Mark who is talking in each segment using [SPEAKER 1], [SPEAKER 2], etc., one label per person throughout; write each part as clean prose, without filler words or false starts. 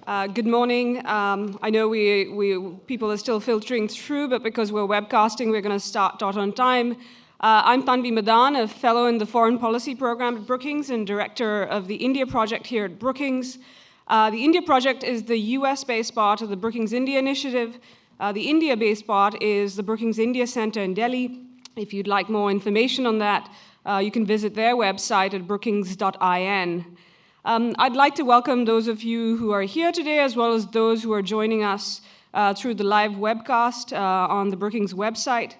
[SPEAKER 1] Good morning. I know people are still filtering through, but because we're webcasting, we're going to start on time. I'm Tanvi Madan, a fellow in the Foreign Policy Program at Brookings and director of the India project here at Brookings. The India project is the US-based part of the Brookings India initiative. The India-based part is the Brookings India Center in Delhi. If you'd like more information on that, you can visit their website at brookings.in. I'd like to welcome those of you who are here today, as well as those who are joining us through the live webcast on the Brookings website.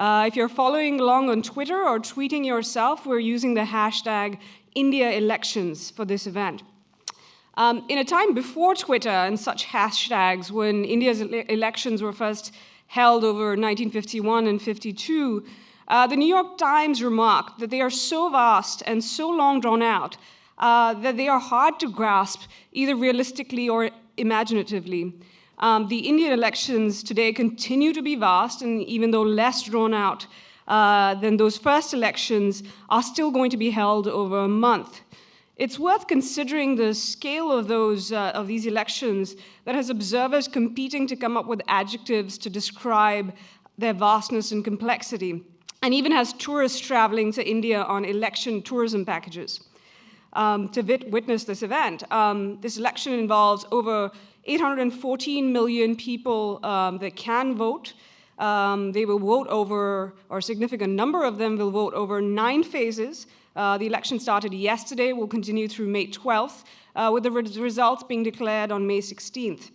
[SPEAKER 1] If you're following along on Twitter or tweeting yourself, we're using the hashtag #IndiaElections for this event. In a time before Twitter and such hashtags, when India's elections were first held over 1951 and 52, the New York Times remarked that they are so vast and so long drawn out that they are hard to grasp, either realistically or imaginatively. The Indian elections today continue to be vast, and even though less drawn out than those first elections, are still going to be held over a month. It's worth considering the scale of these elections that has observers competing to come up with adjectives to describe their vastness and complexity, and even has tourists traveling to India on election tourism packages. To witness this event. This election involves over 814 million people that can vote. They will vote over, or a significant number of them will vote over 9 phases. The election started yesterday, will continue through May 12th, with the results being declared on May 16th.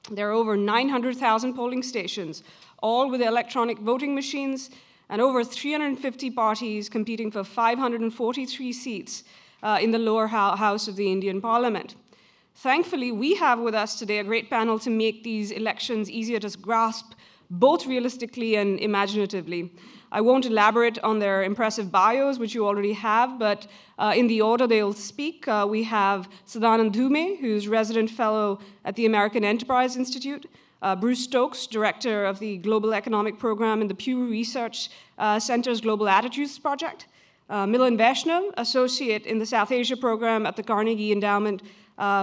[SPEAKER 1] There are over 900,000 polling stations, all with electronic voting machines, and over 350 parties competing for 543 seats in the lower house of the Indian Parliament. Thankfully, we have with us today a great panel to make these elections easier to grasp, both realistically and imaginatively. I won't elaborate on their impressive bios, which you already have, but in the order they'll speak, we have Sadanand Dhume, who's resident fellow at the American Enterprise Institute, Bruce Stokes, director of the Global Economic Program in the Pew Research Center's Global Attitudes Project, Milan Vaishnav, associate in the South Asia program at the Carnegie Endowment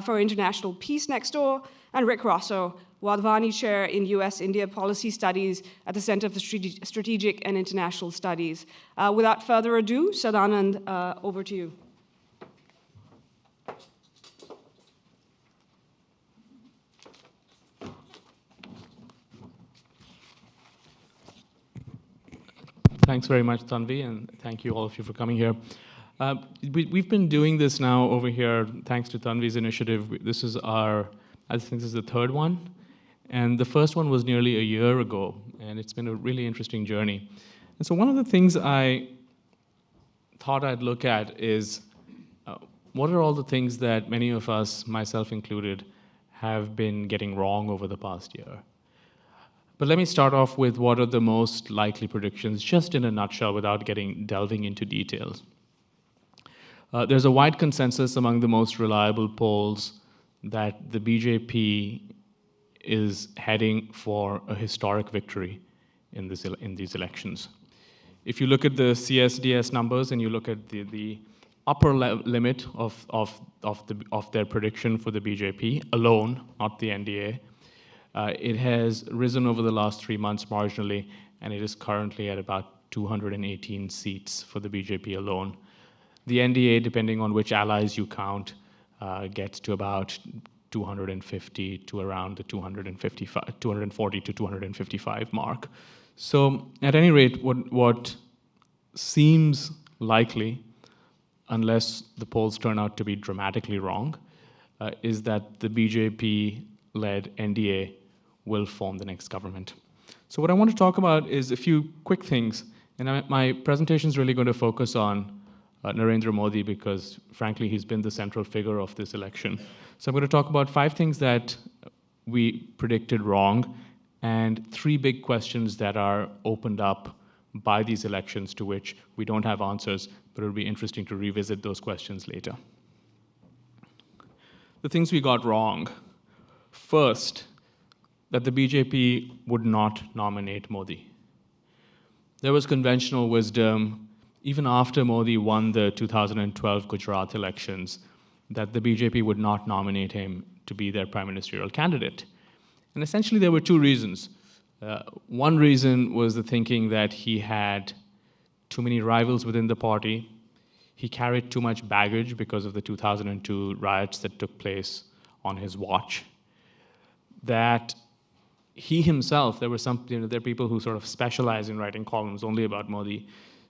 [SPEAKER 1] for International Peace next door, and Rick Rosso, Wadhwani Chair in U.S. India Policy Studies at the Center for Strategic and International Studies. Without further ado, Sadanand, over to you.
[SPEAKER 2] Thanks very much, Tanvi, and thank you all of you for coming here. We've been doing this now over here, thanks to Tanvi's initiative. This is I think this is the 3rd one, and the first one was nearly a year ago, and it's been a really interesting journey. And so one of the things I thought I'd look at is what are all the things that many of us, myself included, have been getting wrong over the past year. But let me start off with what are the most likely predictions, just in a nutshell, without delving into details. There's a wide consensus among the most reliable polls that the BJP is heading for a historic victory in these elections. If you look at the CSDS numbers and you look at the upper limit of their prediction for the BJP alone, not the NDA, it has risen over the last 3 months marginally, and it is currently at about 218 seats for the BJP alone. The NDA, depending on which allies you count, gets to about 250 to around the 240 to 255 mark. So at any rate, what seems likely, unless the polls turn out to be dramatically wrong, is that the BJP-led NDA will form the next government. So what I want to talk about is a few quick things, and my presentation is really going to focus on Narendra Modi because, frankly, he's been the central figure of this election. So I'm going to talk about 5 things that we predicted wrong and 3 big questions that are opened up by these elections to which we don't have answers, but it'll be interesting to revisit those questions later. The things we got wrong. First, that the BJP would not nominate Modi. There was conventional wisdom, even after Modi won the 2012 Gujarat elections, that the BJP would not nominate him to be their prime ministerial candidate. And essentially there were two reasons. One reason was the thinking that he had too many rivals within the party. He carried too much baggage because of the 2002 riots that took place on his watch. That he himself, there are people who sort of specialize in writing columns only about Modi.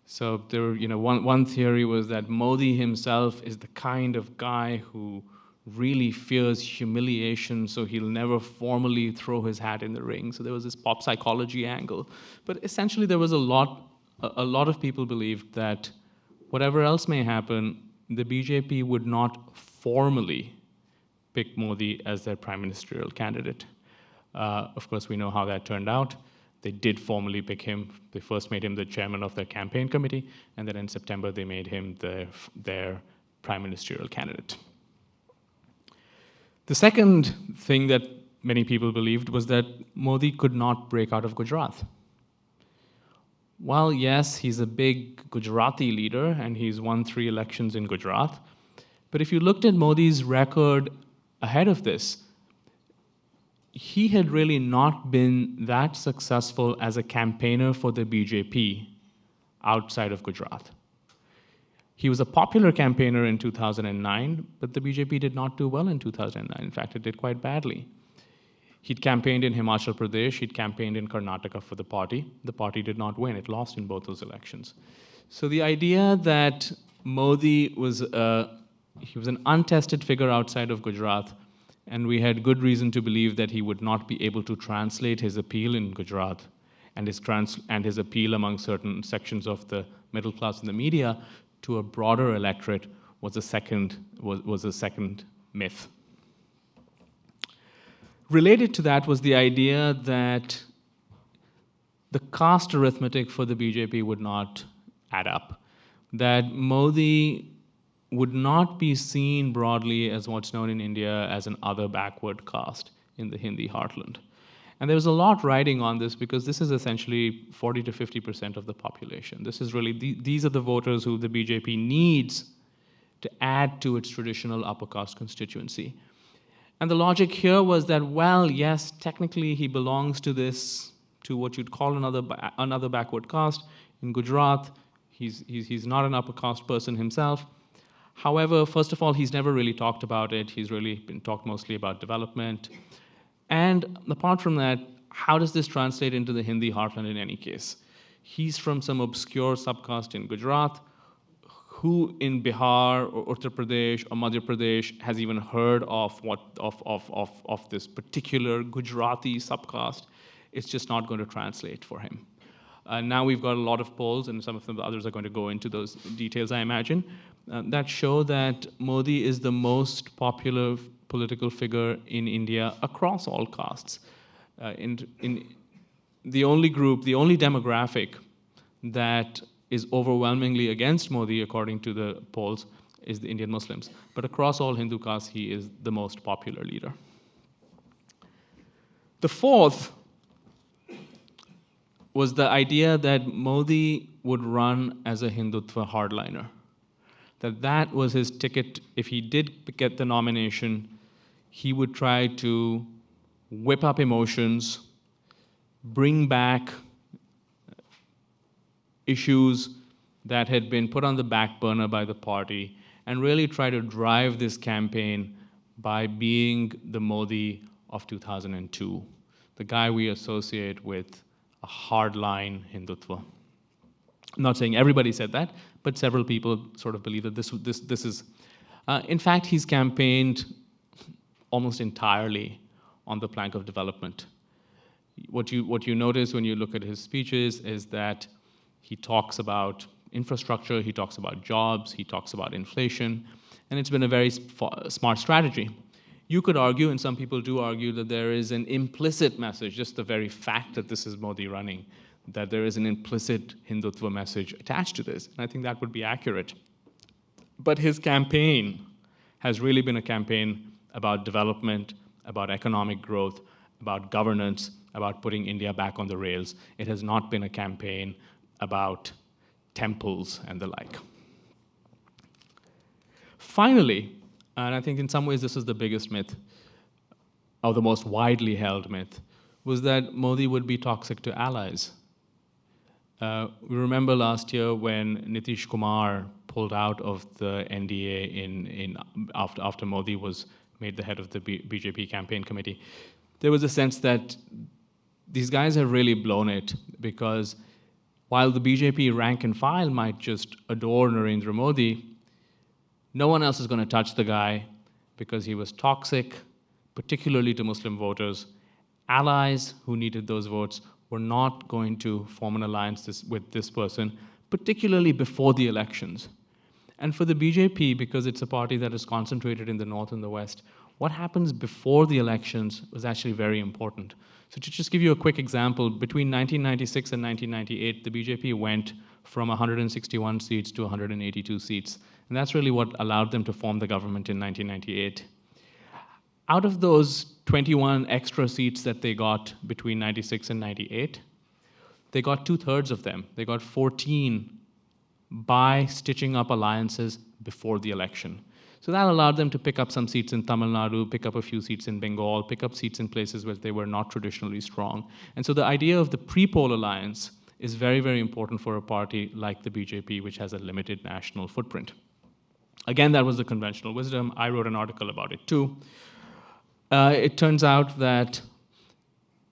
[SPEAKER 2] So there were, one theory was that Modi himself is the kind of guy who really fears humiliation, so he'll never formally throw his hat in the ring. So there was this pop psychology angle. But essentially there was a lot of people believed that whatever else may happen, the BJP would not formally pick Modi as their prime ministerial candidate. Of course, we know how that turned out. They did formally pick him. They first made him the chairman of their campaign committee, and then in September they made him their prime ministerial candidate. The second thing that many people believed was that Modi could not break out of Gujarat. While yes, he's a big Gujarati leader and he's won 3 elections in Gujarat, but if you looked at Modi's record ahead of this, he had really not been that successful as a campaigner for the BJP outside of Gujarat. He was a popular campaigner in 2009, but the BJP did not do well in 2009. In fact, it did quite badly. He'd campaigned in Himachal Pradesh, he'd campaigned in Karnataka for the party. The party did not win, it lost in both those elections. So the idea that Modi was an untested figure outside of Gujarat, and we had good reason to believe that he would not be able to translate his appeal in Gujarat and his appeal among certain sections of the middle class and the media to a broader electorate was a second myth. Related to that was the idea that the caste arithmetic for the BJP would not add up, that Modi would not be seen broadly as what's known in India as an other backward caste in the Hindi heartland. And there was a lot riding on this because this is essentially 40 to 50% of the population. This is really, these are the voters who the BJP needs to add to its traditional upper caste constituency. And the logic here was that, well, yes, technically he belongs to what you'd call another backward caste. In Gujarat, he's not an upper caste person himself. However, first of all, he's never really talked about it. He's really been talked mostly about development. And apart from that, how does this translate into the Hindi heartland in any case? He's from some obscure subcaste in Gujarat. Who in Bihar or Uttar Pradesh or Madhya Pradesh has even heard of this particular Gujarati subcaste? It's just not going to translate for him. Now we've got a lot of polls, and some of the others are going to go into those details, I imagine, that show that Modi is the most popular political figure in India across all castes. In the only demographic that is overwhelmingly against Modi, according to the polls, is the Indian Muslims. But across all Hindu castes, he is the most popular leader. The fourth was the idea that Modi would run as a Hindutva hardliner. That was his ticket. If he did get the nomination, he would try to whip up emotions, bring back issues that had been put on the back burner by the party, and really try to drive this campaign by being the Modi of 2002, the guy we associate with a hardline Hindutva. I'm not saying everybody said that, but several people sort of believe that this is. In fact, he's campaigned almost entirely on the plank of development. What you notice when you look at his speeches is that he talks about infrastructure, he talks about jobs, he talks about inflation, and it's been a very smart strategy. You could argue, and some people do argue, that there is an implicit message, just the very fact that this is Modi running, that there is an implicit Hindutva message attached to this, and I think that would be accurate. But his campaign has really been a campaign about development, about economic growth, about governance, about putting India back on the rails. It has not been a campaign about temples and the like. Finally, and I think in some ways this is the biggest myth, or the most widely held myth, was that Modi would be toxic to allies. We remember last year when Nitish Kumar pulled out of the NDA after Modi was made the head of the BJP campaign committee. There was a sense that these guys have really blown it, because while the BJP rank and file might just adore Narendra Modi, no one else is going to touch the guy because he was toxic, particularly to Muslim voters. Allies who needed those votes were not going to form an alliance with this person, particularly before the elections. And for the BJP, because it's a party that is concentrated in the north and the west, what happens before the elections was actually very important. So to just give you a quick example, between 1996 and 1998, the BJP went from 161 seats to 182 seats. And that's really what allowed them to form the government in 1998. Out of those 21 extra seats that they got between 96 and 98, they got 2/3 of them. They got 14 by stitching up alliances before the election. So that allowed them to pick up some seats in Tamil Nadu, pick up a few seats in Bengal, pick up seats in places where they were not traditionally strong. And so the idea of the pre-poll alliance is very, very important for a party like the BJP, which has a limited national footprint. Again, that was the conventional wisdom. I wrote an article about it too. It turns out that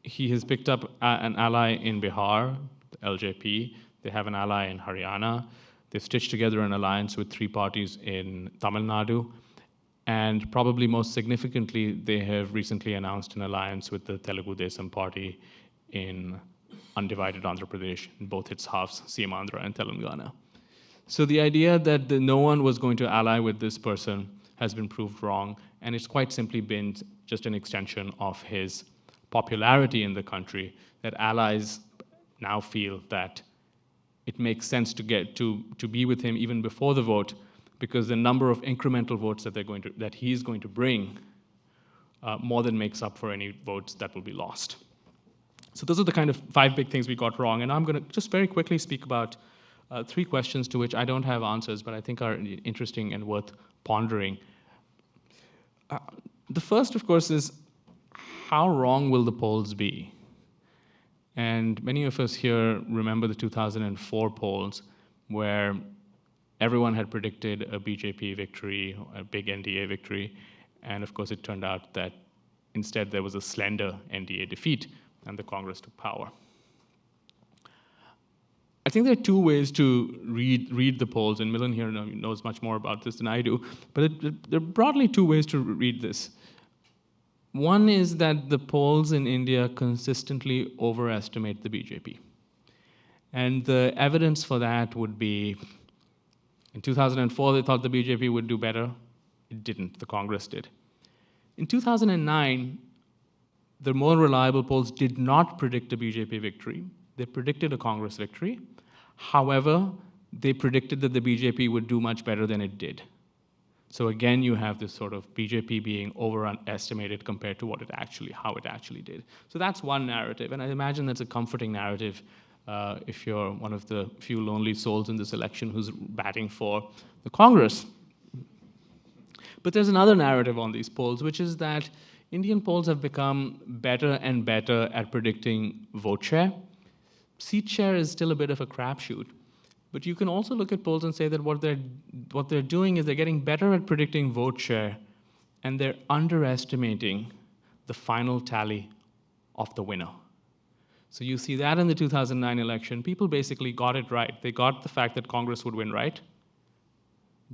[SPEAKER 2] he has picked up an ally in Bihar, the LJP. They have an ally in Haryana. They've stitched together an alliance with 3 parties in Tamil Nadu. And probably most significantly, they have recently announced an alliance with the Telugu Desam party in undivided Andhra Pradesh, in both its halves, Seemandhra and Telangana. So the idea that no one was going to ally with this person has been proved wrong, and it's quite simply been just an extension of his popularity in the country, that allies now feel that it makes sense to get to be with him even before the vote, because the number of incremental votes that he's going to bring more than makes up for any votes that will be lost. So those are the kind of 5 big things we got wrong, and I'm going to just very quickly speak about 3 questions to which I don't have answers, but I think are interesting and worth pondering. The first, of course, is how wrong will the polls be? And many of us here remember the 2004 polls, where everyone had predicted a BJP victory, a big NDA victory, and of course it turned out that instead there was a slender NDA defeat, and the Congress took power. I think there are 2 ways to read the polls, and Milan here knows much more about this than I do, but there are broadly 2 ways to read this. One is that the polls in India consistently overestimate the BJP. And the evidence for that would be, in 2004, they thought the BJP would do better. It didn't, the Congress did. In 2009, the more reliable polls did not predict a BJP victory. They predicted a Congress victory. However, they predicted that the BJP would do much better than it did. So again, you have this sort of BJP being overestimated compared to how it actually did. So that's one narrative, and I imagine that's a comforting narrative if you're one of the few lonely souls in this election who's batting for the Congress. But there's another narrative on these polls, which is that Indian polls have become better and better at predicting vote share. Seat share is still a bit of a crapshoot. But you can also look at polls and say that what they're doing is they're getting better at predicting vote share, and they're underestimating the final tally of the winner. So you see that in the 2009 election. People basically got it right. They got the fact that Congress would win right.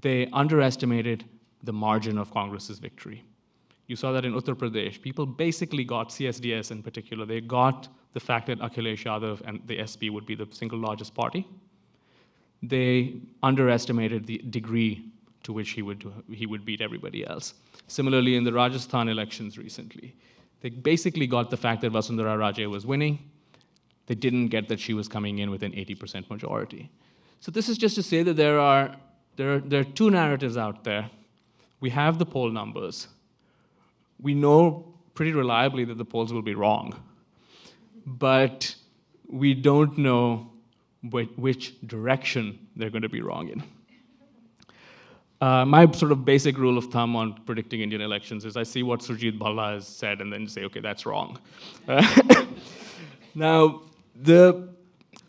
[SPEAKER 2] They underestimated the margin of Congress's victory. You saw that in Uttar Pradesh. People basically got, CSDS in particular, they got the fact that Akhilesh Yadav and the SP would be the single largest party. They underestimated the degree to which he would beat everybody else. Similarly, in the Rajasthan elections recently, they basically got the fact that Vasundhara Raje was winning. They didn't get that she was coming in with an 80% majority. So this is just to say that there are 2 narratives out there. We have the poll numbers. We know pretty reliably that the polls will be wrong, but we don't know which direction they're going to be wrong in. My sort of basic rule of thumb on predicting Indian elections is I see what Surjit Bhalla has said and then say, okay, that's wrong. Now, the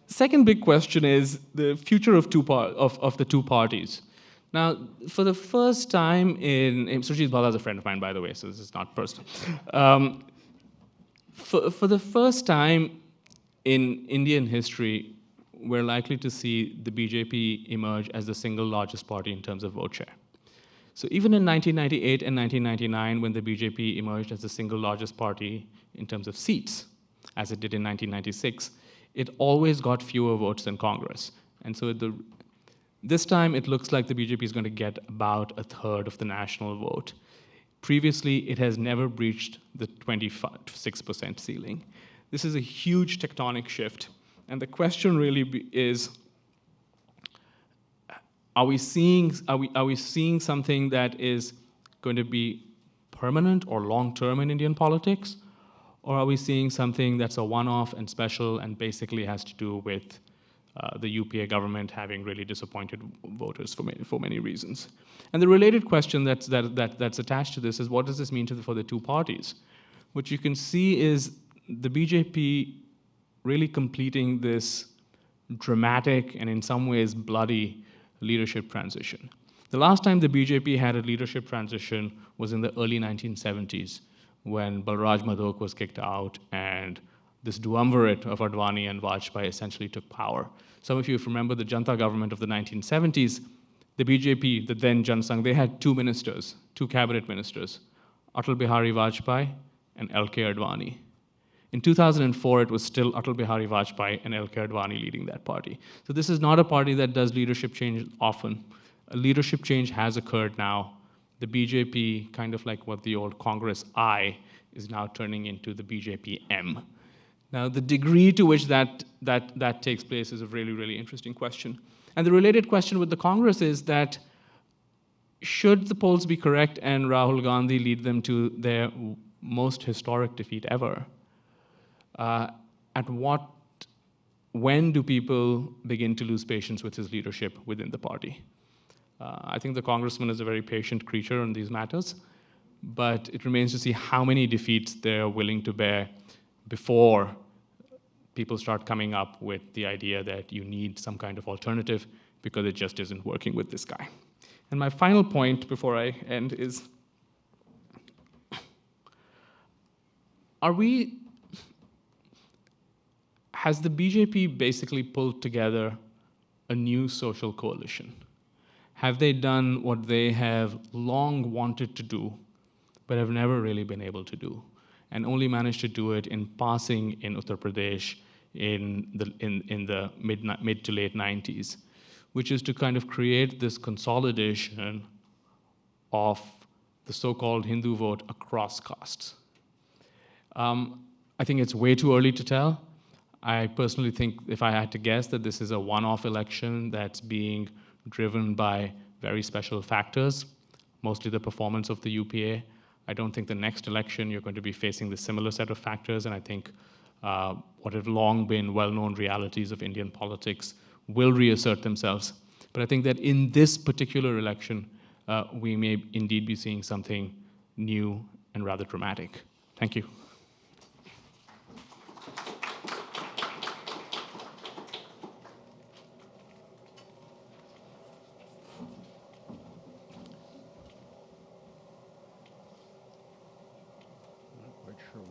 [SPEAKER 2] second big question is the future of the two parties. Now, for the first time in Surjit Bhalla is a friend of mine, by the way, so this is not personal. For the first time in Indian history, we're likely to see the BJP emerge as the single largest party in terms of vote share. So even in 1998 and 1999, when the BJP emerged as the single largest party in terms of seats, as it did in 1996, it always got fewer votes than Congress. And so this time, it looks like the BJP is going to get about a third of the national vote. Previously, it has never breached the 26% ceiling. This is a huge tectonic shift. And the question really is, are we seeing something that is going to be permanent or long-term in Indian politics? Or are we seeing something that's a one-off and special and basically has to do with the UPA government having really disappointed voters for many reasons? And the related question that's attached to this is, what does this mean for the two parties? What you can see is the BJP really completing this dramatic and in some ways bloody leadership transition. The last time the BJP had a leadership transition was in the early 1970s, when Balraj Madhok was kicked out and this duumvirate of Advani and Vajpayee essentially took power. Some of you remember the Janta government of the 1970s. The BJP, the then Jansangh, they had two cabinet ministers, Atal Bihari Vajpayee and L.K. Advani. In 2004, it was still Atal Bihari Vajpayee and L.K. Advani leading that party. So this is not a party that does leadership change often. A leadership change has occurred now. The BJP, kind of like what the old Congress I, is now turning into the BJP M. Now, the degree to which that takes place is a really, really interesting question. And the related question with the Congress is that should the polls be correct and Rahul Gandhi lead them to their most historic defeat ever, when do people begin to lose patience with his leadership within the party? I think the congressman is a very patient creature on these matters, but it remains to see how many defeats they're willing to bear before people start coming up with the idea that you need some kind of alternative because it just isn't working with this guy. And my final point before I end is, has the BJP basically pulled together a new social coalition? Have they done what they have long wanted to do, but have never really been able to do, and only managed to do it in passing in Uttar Pradesh in the mid to late 90s, which is to kind of create this consolidation of the so-called Hindu vote across castes. I think it's way too early to tell. I personally think, if I had to guess, that this is a one-off election that's being driven by very special factors, mostly the performance of the UPA. I don't think the next election you're going to be facing the similar set of factors, and I think what have long been well-known realities of Indian politics will reassert themselves. But I think that in this particular election, we may indeed be seeing something new and rather dramatic. Thank you.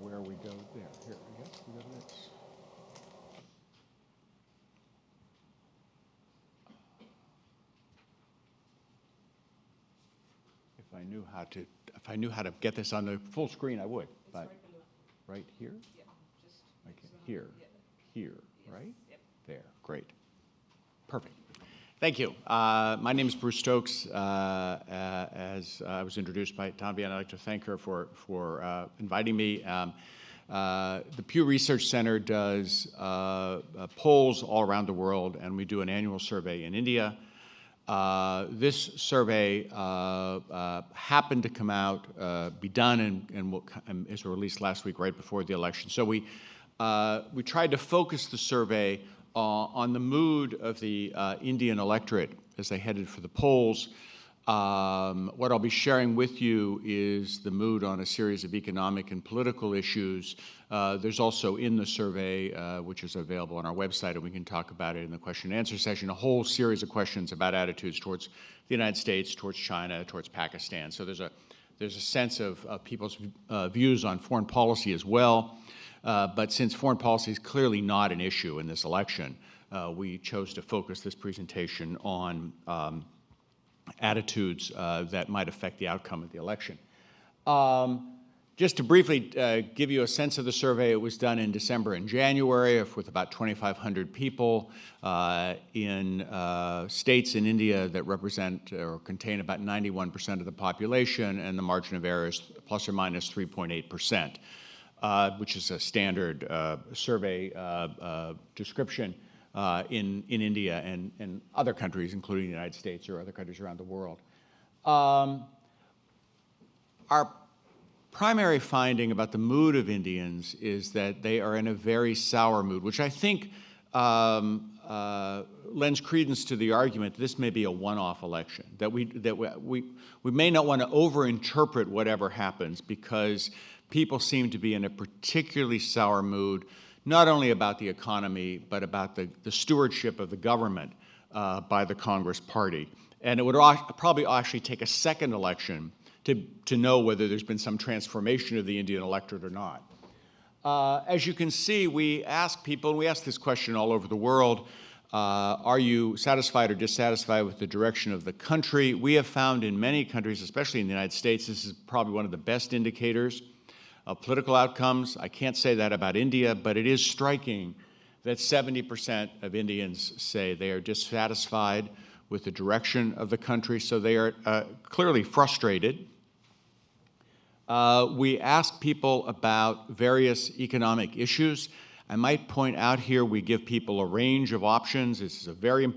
[SPEAKER 3] Where we go there. Here we go. We go this. If I knew how to get this on the full screen, I would. But right here?
[SPEAKER 1] Yeah, just
[SPEAKER 3] okay. Here.
[SPEAKER 1] Yeah.
[SPEAKER 3] Here, right?
[SPEAKER 1] Yep.
[SPEAKER 3] There. Great. Perfect. Thank you. My name is Bruce Stokes. As I was introduced by Tanvi, and I'd like to thank her for inviting me. The Pew Research Center does polls all around the world, and we do an annual survey in India. This survey happened to come out, be done, and is released last week, right before the election. So we tried to focus the survey on the mood of the Indian electorate as they headed for the polls. What I'll be sharing with you is the mood on a series of economic and political issues. There's also in the survey, which is available on our website, and we can talk about it in the question and answer session, a whole series of questions about attitudes towards the United States, towards China, towards Pakistan. So there's a sense of people's views on foreign policy as well. But since foreign policy is clearly not an issue in this election, we chose to focus this presentation on attitudes that might affect the outcome of the election. Just to briefly give you a sense of the survey, it was done in December and January with about 2,500 people in states in India that represent or contain about 91% of the population, and the margin of error is plus or minus 3.8%, which is a standard survey description in India and other countries, including the United States or other countries around the world. Our primary finding about the mood of Indians is that they are in a very sour mood, which I think lends credence to the argument that this may be a one-off election, that we may not want to overinterpret whatever happens because people seem to be in a particularly sour mood, not only about the economy, but about the stewardship of the government by the Congress Party. And it would probably actually take a second election to know whether there's been some transformation of the Indian electorate or not. As you can see, we ask people, and we ask this question all over the world, are you satisfied or dissatisfied with the direction of the country? We have found in many countries, especially in the United States, this is probably one of the best indicators of political outcomes. I can't say that about India, but it is striking that 70% of Indians say they are dissatisfied with the direction of the country, so they are clearly frustrated. We ask people about various economic issues. I might point out here we give people a range of options. This is a very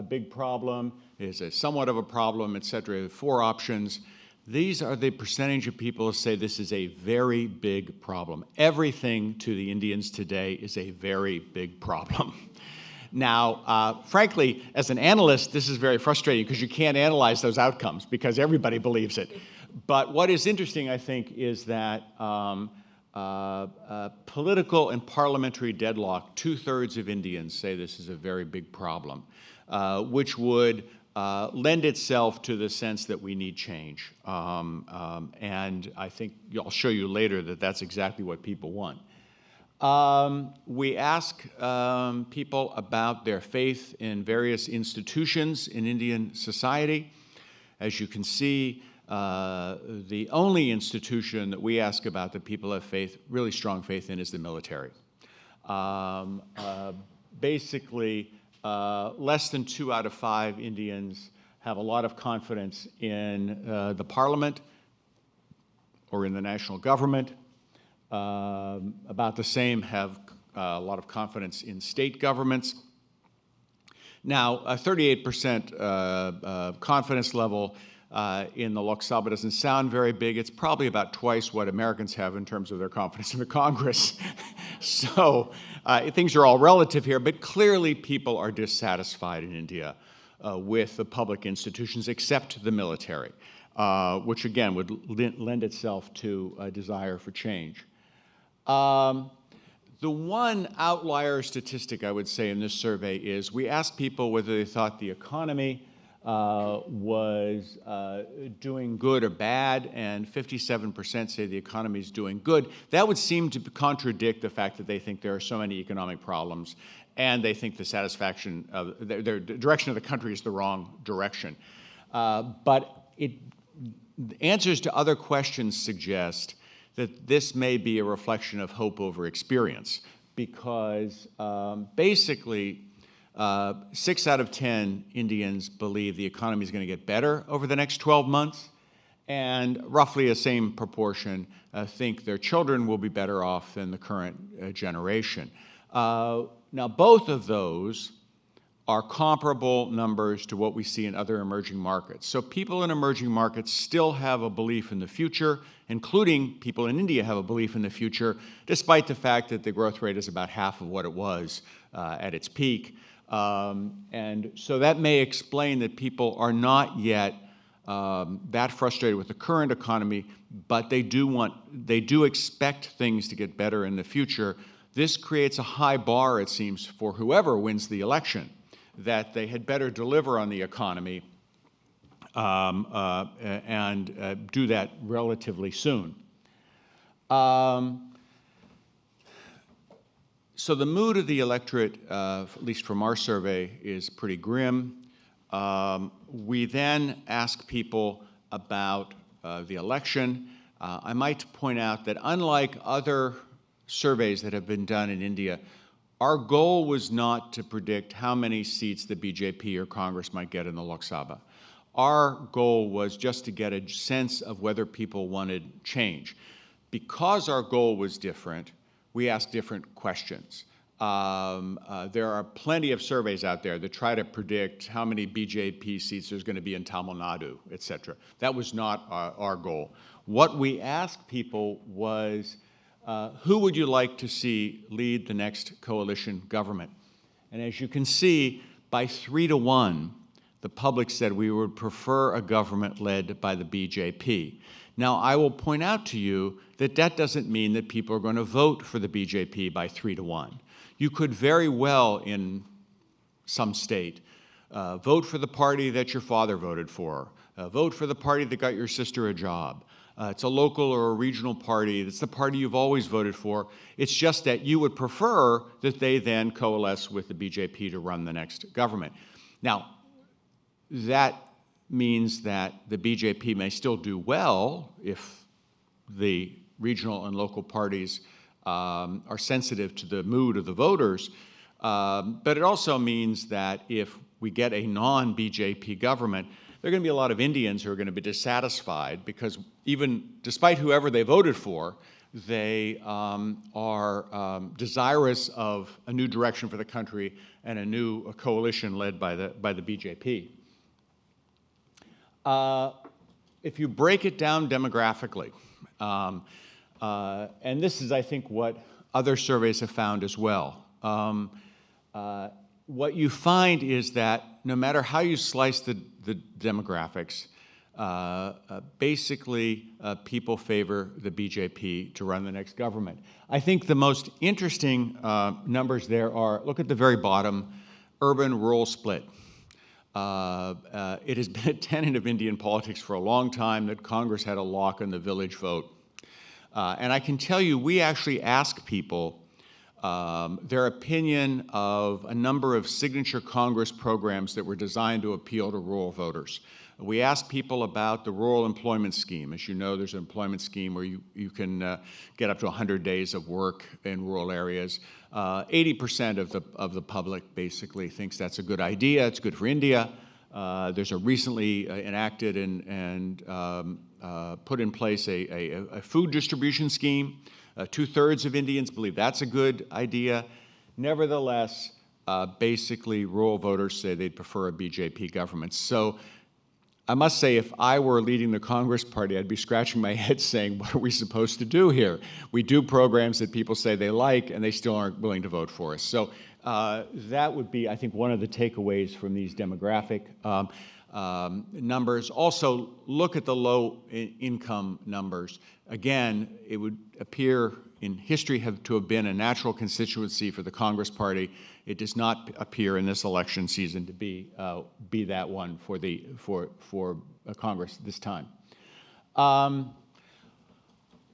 [SPEAKER 3] big problem. It is a somewhat of a problem, et cetera. 4 options. These are the percentage of people who say this is a very big problem. Everything to the Indians today is a very big problem. Now, frankly, as an analyst, this is very frustrating because you can't analyze those outcomes because everybody believes it. But what is interesting, I think, is that political and parliamentary deadlock, 2/3 of Indians say this is a very big problem, which would lend itself to the sense that we need change. And I think I'll show you later that that's exactly what people want. We ask people about their faith in various institutions in Indian society. As you can see, the only institution that we ask about that people have faith, really strong faith in, is the military. Basically, less than 2 out of 5 Indians have a lot of confidence in the parliament or in the national government. About the same have a lot of confidence in state governments. Now, a 38% confidence level in the Lok Sabha doesn't sound very big. It's probably about twice what Americans have in terms of their confidence in the Congress. So things are all relative here, but clearly people are dissatisfied in India with the public institutions except the military, which again would lend itself to a desire for change. The one outlier statistic I would say in this survey is we asked people whether they thought the economy was doing good or bad, and 57% say the economy is doing good. That would seem to contradict the fact that they think there are so many economic problems, and they think the satisfaction of their direction of the country is the wrong direction. But answers to other questions suggest that this may be a reflection of hope over experience, because basically 6 out of 10 Indians believe the economy is going to get better over the next 12 months, and roughly the same proportion think their children will be better off than the current generation. Now, both of those are comparable numbers to what we see in other emerging markets. So people in emerging markets still have a belief in the future, including people in India have a belief in the future, despite the fact that the growth rate is about half of what it was at its peak. And so that may explain that people are not yet that frustrated with the current economy, but they do expect things to get better in the future. This creates a high bar, it seems, for whoever wins the election, that they had better deliver on the economy and do that relatively soon. So the mood of the electorate, at least from our survey, is pretty grim. We then ask people about the election. I might point out that unlike other surveys that have been done in India, our goal was not to predict how many seats the BJP or Congress might get in the Lok Sabha. Our goal was just to get a sense of whether people wanted change. Because our goal was different, we asked different questions. There are plenty of surveys out there that try to predict how many BJP seats there's going to be in Tamil Nadu, et cetera. That was not our goal. What we asked people was, who would you like to see lead the next coalition government? And as you can see, by 3-1, the public said we would prefer a government led by the BJP. Now, I will point out to you that that doesn't mean that people are going to vote for the BJP by 3-1. You could very well, in some state, vote for the party that your father voted for, vote for the party that got your sister a job. It's a local or a regional party. It's the party you've always voted for. It's just that you would prefer that they then coalesce with the BJP to run the next government. Now, that means that the BJP may still do well if the regional and local parties are sensitive to the mood of the voters, but it also means that if we get a non-BJP government, there are going to be a lot of Indians who are going to be dissatisfied because even despite whoever they voted for, they are desirous of a new direction for the country and a new coalition led by the BJP. If you break it down demographically, and this is, I think, what other surveys have found as well, what you find is that no matter how you slice the demographics, basically people favor the BJP to run the next government. I think the most interesting numbers there are, look at the very bottom, urban-rural split. It has been a tenet of Indian politics for a long time that Congress had a lock on the village vote. And I can tell you, we actually ask people their opinion of a number of signature Congress programs that were designed to appeal to rural voters. We asked people about the rural employment scheme. As you know, there's an employment scheme where you can get up to 100 days of work in rural areas. 80% of the public basically thinks that's a good idea. It's good for India. There's a recently enacted and put in place a food distribution scheme. 2/3 of Indians believe that's a good idea. Nevertheless, basically rural voters say they'd prefer a BJP government. So I must say, if I were leading the Congress Party, I'd be scratching my head saying, what are we supposed to do here? We do programs that people say they like, and they still aren't willing to vote for us. So that would be, I think, one of the takeaways from these demographic numbers. Also, look at the low-income numbers. Again, it would appear in history to have been a natural constituency for the Congress Party. It does not appear in this election season to be that one for Congress this time.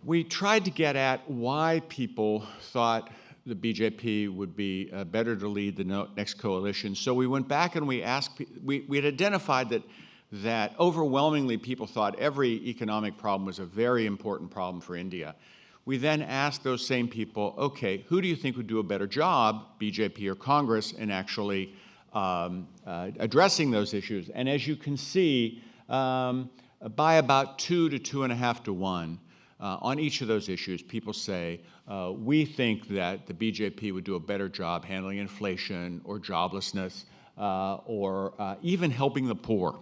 [SPEAKER 3] We tried to get at why people thought the BJP would be better to lead the next coalition. So we went back and we asked, we had identified that overwhelmingly people thought every economic problem was a very important problem for India. We then asked those same people, okay, who do you think would do a better job, BJP or Congress, in actually addressing those issues? And as you can see, by about 2 to 2.5 to 1, on each of those issues, people say, we think that the BJP would do a better job handling inflation or joblessness or even helping the poor,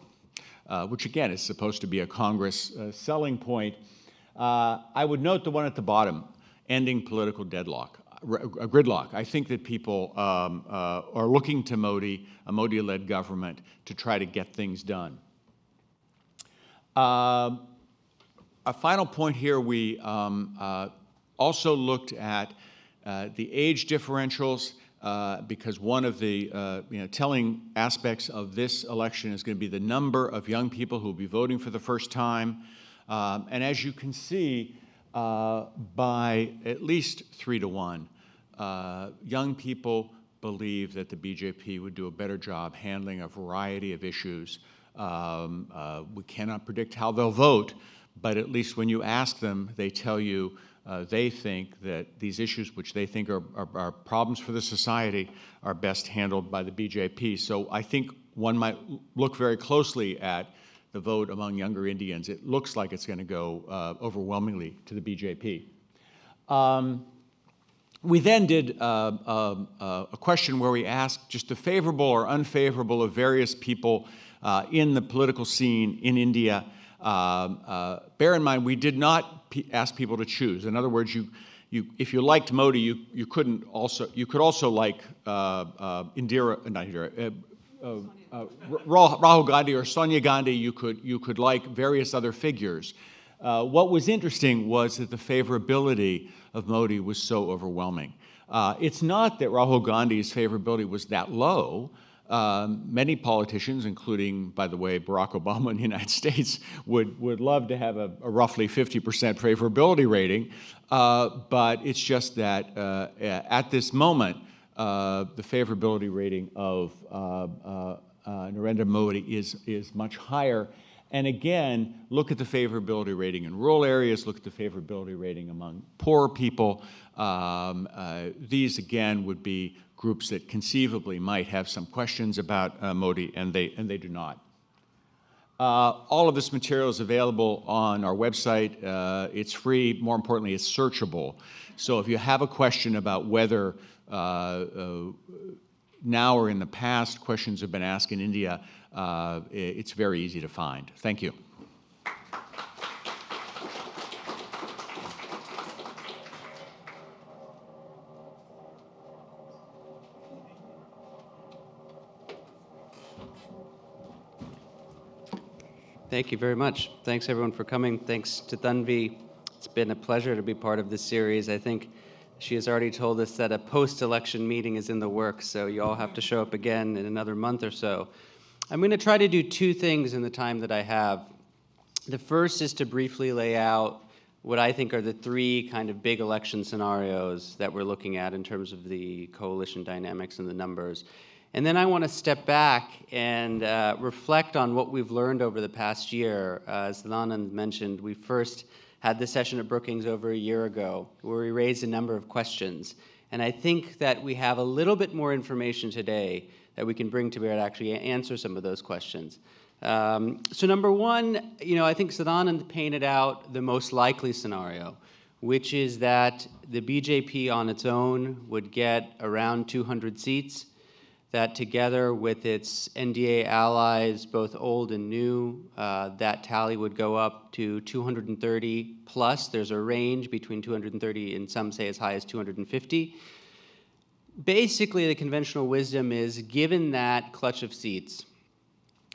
[SPEAKER 3] which again is supposed to be a Congress selling point. I would note the one at the bottom, ending political gridlock. I think that people are looking to Modi, a Modi-led government, to try to get things done. A final point here, we also looked at the age differentials because one of the telling aspects of this election is going to be the number of young people who will be voting for the first time. And as you can see, by at least 3 to 1, young people believe that the BJP would do a better job handling a variety of issues. We cannot predict how they'll vote, but at least when you ask them, they tell you they think that these issues, which they think are problems for the society, are best handled by the BJP. So I think one might look very closely at the vote among younger Indians. It looks like it's going to go overwhelmingly to the BJP. We then did a question where we asked just the favorable or unfavorable of various people in the political scene in India. Bear in mind, we did not ask people to choose. In other words, if you liked Modi, you could also like Rahul Gandhi or Sonia Gandhi. You could like various other figures. What was interesting was that the favorability of Modi was so overwhelming. It's not that Rahul Gandhi's favorability was that low. Many politicians, including, by the way, Barack Obama in the United States, would love to have a roughly 50% favorability rating, but it's just that at this moment, the favorability rating of Narendra Modi is much higher. And again, look at the favorability rating in rural areas, look at the favorability rating among poor people. These, again, would be groups that conceivably might have some questions about Modi, and they do not. All of this material is available on our website. It's free. More importantly, it's searchable. So if you have a question about whether now or in the past questions have been asked in India, it's very easy to find. Thank you.
[SPEAKER 4] Thank you very much. Thanks, everyone, for coming. Thanks to Tanvi. It's been a pleasure to be part of this series. I think she has already told us that a post-election meeting is in the works, so you all have to show up again in another month or so. I'm going to try to do two things in the time that I have. The first is to briefly lay out what I think are the three kind of big election scenarios that we're looking at in terms of the coalition dynamics and the numbers. And then I want to step back and reflect on what we've learned over the past year. As Anand mentioned, we first had this session at Brookings over a year ago, where we raised a number of questions. And I think that we have a little bit more information today that we can bring to bear to actually answer some of those questions. So number one, I think Sadanand painted out the most likely scenario, which is that the BJP on its own would get around 200 seats, that together with its NDA allies, both old and new, that tally would go up to 230 plus. There's a range between 230 and some say as high as 250. Basically, the conventional wisdom is, given that clutch of seats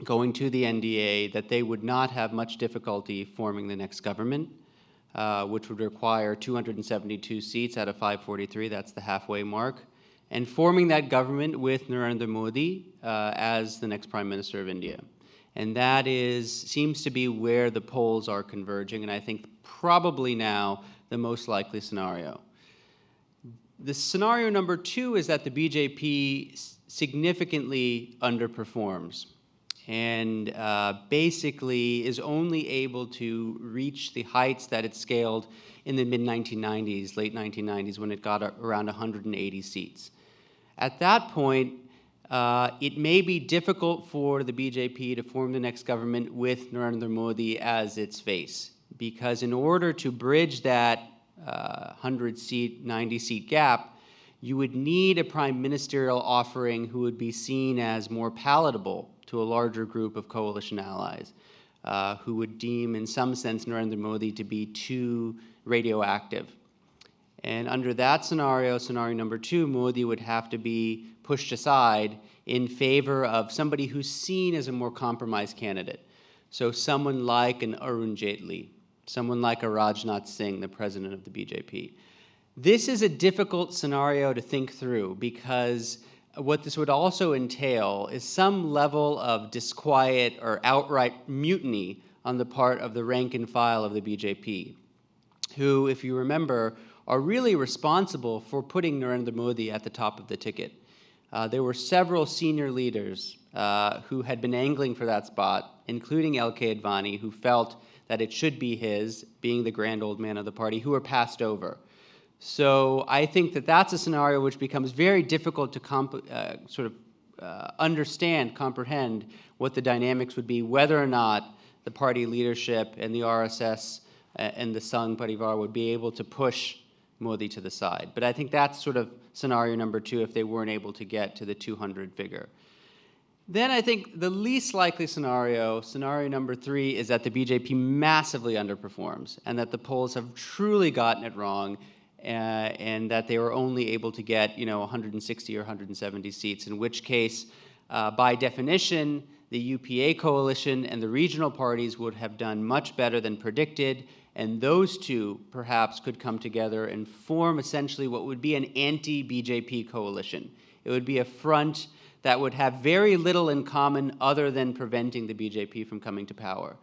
[SPEAKER 4] going to the NDA, that they would not have much difficulty forming the next government, which would require 272 seats out of 543. That's the halfway mark. And forming that government with Narendra Modi as the next Prime Minister of India. And that seems to be where the polls are converging, and I think probably now the most likely scenario. The scenario number two is that the BJP significantly underperforms and basically is only able to reach the heights that it scaled in the mid-1990s, late 1990s, when it got around 180 seats. At that point, it may be difficult for the BJP to form the next government with Narendra Modi as its face, because in order to bridge that 100-seat, 90-seat gap, you would need a prime ministerial offering who would be seen as more palatable to a larger group of coalition allies, who would deem, in some sense, Narendra Modi to be too radioactive. And under that scenario, scenario number two, Modi would have to be pushed aside in favor of somebody who's seen as a more compromised candidate. So someone like an Arun Jaitley, someone like a Rajnath Singh, the president of the BJP. This is a difficult scenario to think through because what this would also entail is some level of disquiet or outright mutiny on the part of the rank and file of the BJP, who, if you remember, are really responsible for putting Narendra Modi at the top of the ticket. There were several senior leaders who had been angling for that spot, including L.K. Advani, who felt that it should be his, being the grand old man of the party, who were passed over. So I think that that's a scenario which becomes very difficult to understand, comprehend what the dynamics would be, whether or not the party leadership and the RSS and the Sangh Parivar would be able to push Modi to the side. But I think that's sort of scenario number 2 if they weren't able to get to the 200 figure. Then I think the least likely scenario, scenario number 3, is that the BJP massively underperforms and that the polls have truly gotten it wrong and that they were only able to get 160 or 170 seats, in which case, by definition, the UPA coalition and the regional parties would have done much better than predicted, and those two perhaps could come together and form essentially what would be an anti-BJP coalition. It would be a front that would have very little in common other than preventing the BJP from coming to power.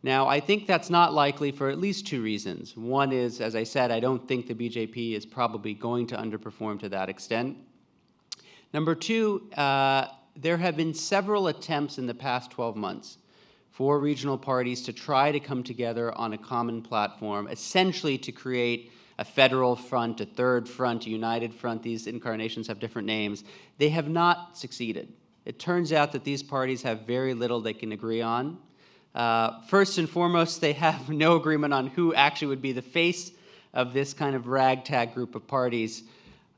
[SPEAKER 4] Now, I think that's not likely for at least 2 reasons. One is, as I said, I don't think the BJP is probably going to underperform to that extent. Number 2, there have been several attempts in the past 12 months for regional parties to try to come together on a common platform, essentially to create a federal front, a third front, a united front. These incarnations have different names. They have not succeeded. It turns out that these parties have very little they can agree on. First and foremost, they have no agreement on who actually would be the face of this kind of ragtag group of parties.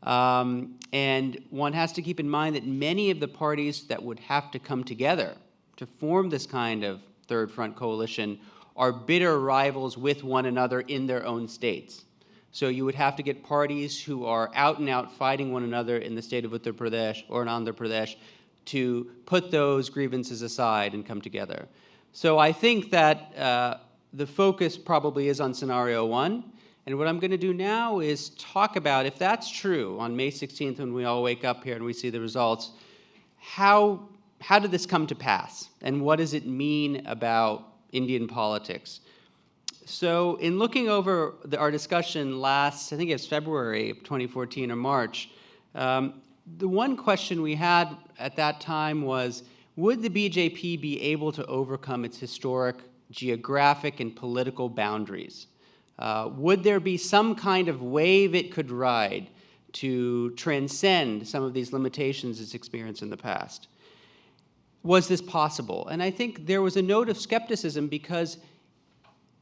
[SPEAKER 4] And one has to keep in mind that many of the parties that would have to come together to form this kind of third front coalition are bitter rivals with one another in their own states. So you would have to get parties who are out and out fighting one another in the state of Uttar Pradesh or in Andhra Pradesh to put those grievances aside and come together. So I think that the focus probably is on scenario 1. And what I'm going to do now is talk about, if that's true, on May 16th when we all wake up here and we see the results, how did this come to pass? And what does it mean about Indian politics? So in looking over our discussion last, I think it was February of 2014 or March, the one question we had at that time was, would the BJP be able to overcome its historic geographic and political boundaries? Would there be some kind of wave it could ride to transcend some of these limitations it's experienced in the past? Was this possible? And I think there was a note of skepticism because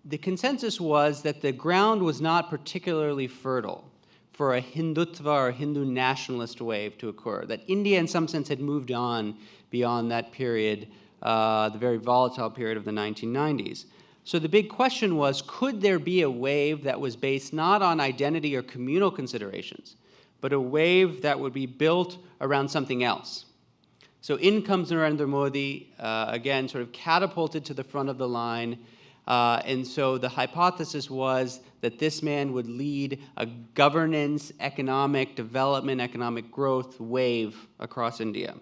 [SPEAKER 4] the consensus was that the ground was not particularly fertile for a Hindutva or Hindu nationalist wave to occur, that India in some sense had moved on beyond that period, the very volatile period of the 1990s. So the big question was, could there be a wave that was based not on identity or communal considerations, but a wave that would be built around something else? So in comes Narendra Modi, again, sort of catapulted to the front of the line. And so the hypothesis was that this man would lead a governance, economic development, economic growth wave across India.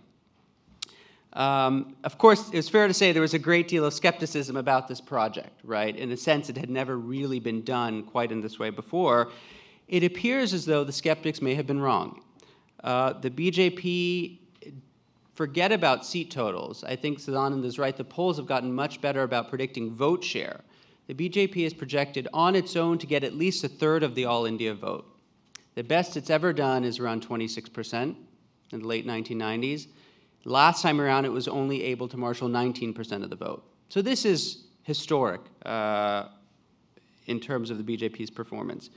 [SPEAKER 4] Of course, it's fair to say there was a great deal of skepticism about this project, right? In a sense, it had never really been done quite in this way before. It appears as though the skeptics may have been wrong. The BJP, forget about seat totals. I think Sadanand is right. The polls have gotten much better about predicting vote share. The BJP is projected on its own to get at least a third of the All India vote. The best it's ever done is around 26% in the late 1990s. Last time around, it was only able to marshal 19% of the vote. So this is historic in terms of the BJP's performance.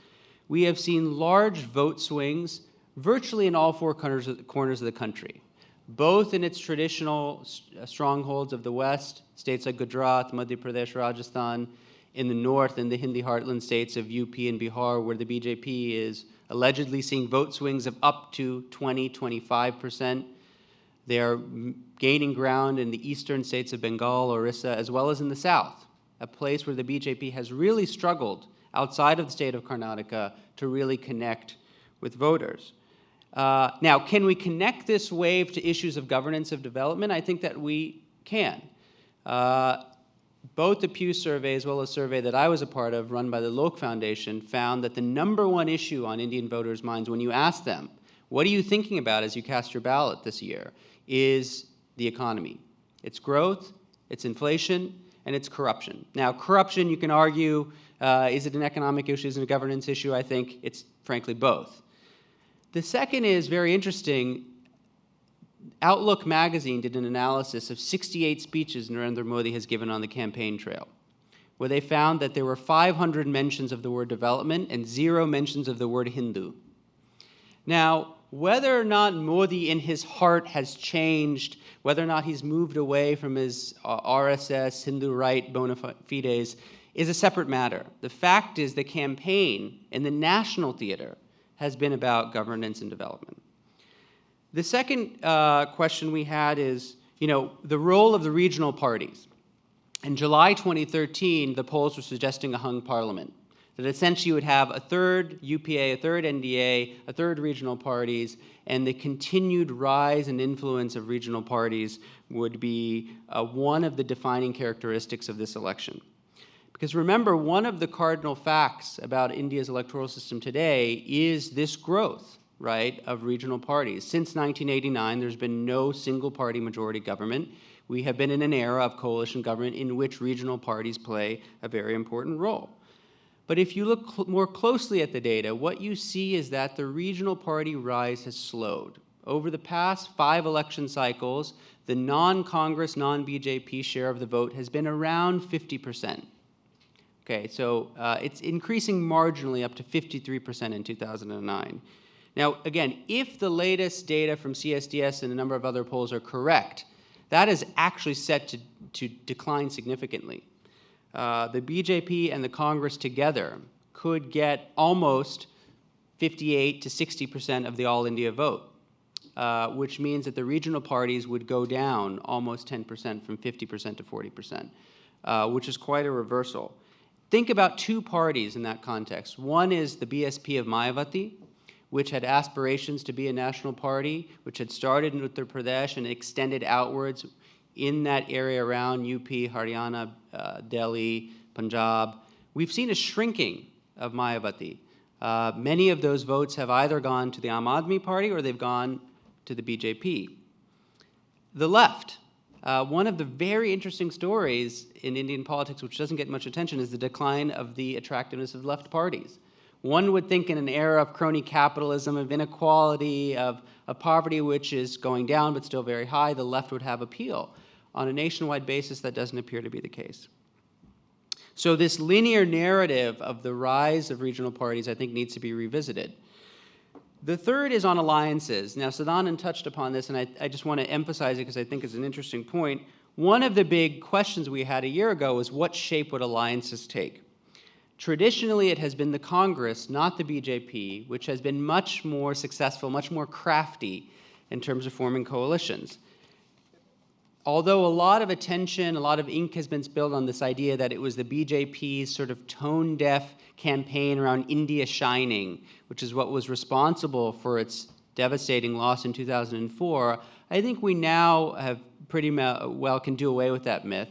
[SPEAKER 4] We have seen large vote swings virtually in all 4 corners of the country, both in its traditional strongholds of the West, states like Gujarat, Madhya Pradesh, Rajasthan, in the North, in the Hindi heartland states of UP and Bihar, where the BJP is allegedly seeing vote swings of up to 20, 25%. They are gaining ground in the eastern states of Bengal, Orissa, as well as in the south, a place where the BJP has really struggled outside of the state of Karnataka to really connect with voters. Now, can we connect this wave to issues of governance of development? I think that we can. Both the Pew survey as well as a survey that I was a part of, run by the Lok Foundation, found that the number one issue on Indian voters' minds when you ask them, what are you thinking about as you cast your ballot this year, is the economy. It's growth, it's inflation, and it's corruption. Now, corruption, you can argue, is it an economic issue, is it a governance issue? I think it's frankly both. The second is very interesting. Outlook magazine did an analysis of 68 speeches Narendra Modi has given on the campaign trail, where they found that there were 500 mentions of the word development and 0 mentions of the word Hindu. Now, whether or not Modi in his heart has changed, whether or not he's moved away from his RSS, Hindu right bona fides, is a separate matter. The fact is the campaign in the national theater has been about governance and development. The second question we had is, the role of the regional parties. In July 2013, the polls were suggesting a hung parliament, that essentially you would have a third UPA, a third NDA, a third regional parties, and the continued rise and influence of regional parties would be one of the defining characteristics of this election. Because remember, one of the cardinal facts about India's electoral system today is this growth, right, of regional parties. Since 1989, there's been no single-party majority government. We have been in an era of coalition government in which regional parties play a very important role. But if you look more closely at the data, what you see is that the regional party rise has slowed. Over the past 5 election cycles, the non-Congress, non-BJP share of the vote has been around 50%. Okay, so it's increasing marginally up to 53% in 2009. Now, again, if the latest data from CSDS and a number of other polls are correct, that is actually set to decline significantly. The BJP and the Congress together could get almost 58 to 60% of the all India vote, which means that the regional parties would go down almost 10% from 50% to 40%, which is quite a reversal. Think about 2 parties in that context. One is the BSP of Mayawati, which had aspirations to be a national party, which had started in Uttar Pradesh and extended outwards in that area around UP, Haryana, Delhi, Punjab. We've seen a shrinking of Mayawati. Many of those votes have either gone to the Aam Aadmi Party or they've gone to the BJP. The left. One of the very interesting stories in Indian politics, which doesn't get much attention, is the decline of the attractiveness of left parties. One would think in an era of crony capitalism, of inequality, of poverty which is going down but still very high, the left would have appeal. On a nationwide basis, that doesn't appear to be the case. So this linear narrative of the rise of regional parties, I think, needs to be revisited. The third is on alliances. Now, Sadanand touched upon this, and I just want to emphasize it because I think it's an interesting point. One of the big questions we had a year ago was what shape would alliances take? Traditionally, it has been the Congress, not the BJP, which has been much more successful, much more crafty in terms of forming coalitions. Although a lot of attention, a lot of ink has been spilled on this idea that it was the BJP's sort of tone-deaf campaign around India shining, which is what was responsible for its devastating loss in 2004, I think we now have pretty well can do away with that myth.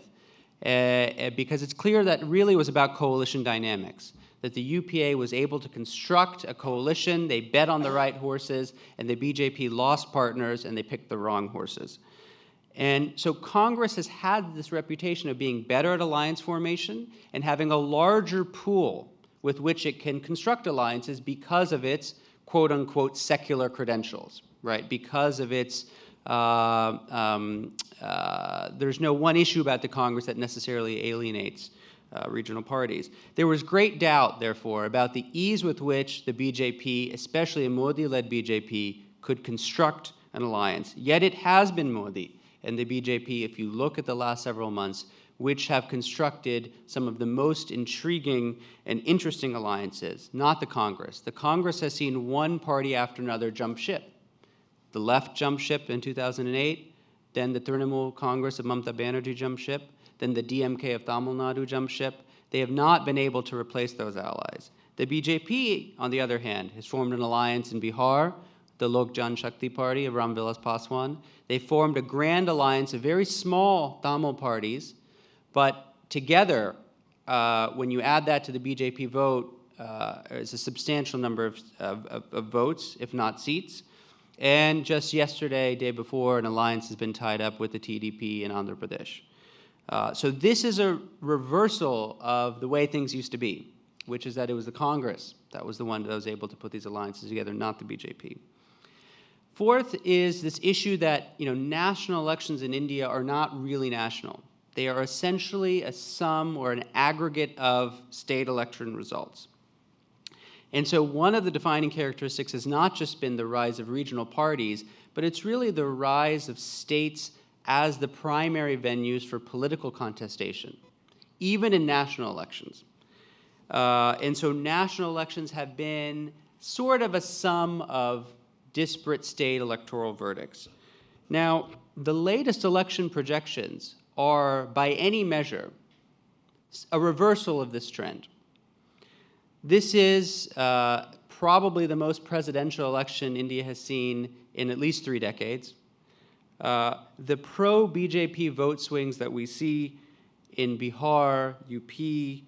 [SPEAKER 4] Because it's clear that really was about coalition dynamics, that the UPA was able to construct a coalition, they bet on the right horses, and the BJP lost partners and they picked the wrong horses. And so Congress has had this reputation of being better at alliance formation and having a larger pool with which it can construct alliances because of its quote-unquote secular credentials, right? Because of its there's no one issue about the Congress that necessarily alienates regional parties. There was great doubt, therefore, about the ease with which the BJP, especially a Modi-led BJP, could construct an alliance. Yet it has been Modi and the BJP, if you look at the last several months, which have constructed some of the most intriguing and interesting alliances, not the Congress. The Congress has seen one party after another jump ship. The left jumped ship in 2008. then the Trinamool Congress of Mamata Banerjee jumped ship, then the DMK of Tamil Nadu jumped ship. They have not been able to replace those allies. The BJP, on the other hand, has formed an alliance in Bihar, the Lok Jan Shakti Party of Ramvilas Paswan. They formed a grand alliance of very small Tamil parties, but together, when you add that to the BJP vote, it's a substantial number of votes, if not seats. And just yesterday, day before, an alliance has been tied up with the TDP in Andhra Pradesh. So this is a reversal of the way things used to be, which is that it was the Congress that was the one that was able to put these alliances together, not the BJP. Fourth is this issue that national elections in India are not really national. They are essentially a sum or an aggregate of state election results. And so one of the defining characteristics has not just been the rise of regional parties, but it's really the rise of states as the primary venues for political contestation, even in national elections. And so national elections have been sort of a sum of disparate state electoral verdicts. Now, the latest election projections are, by any measure, a reversal of this trend. This is probably the most presidential election India has seen in at least 3 decades. The pro-BJP vote swings that we see in Bihar, UP,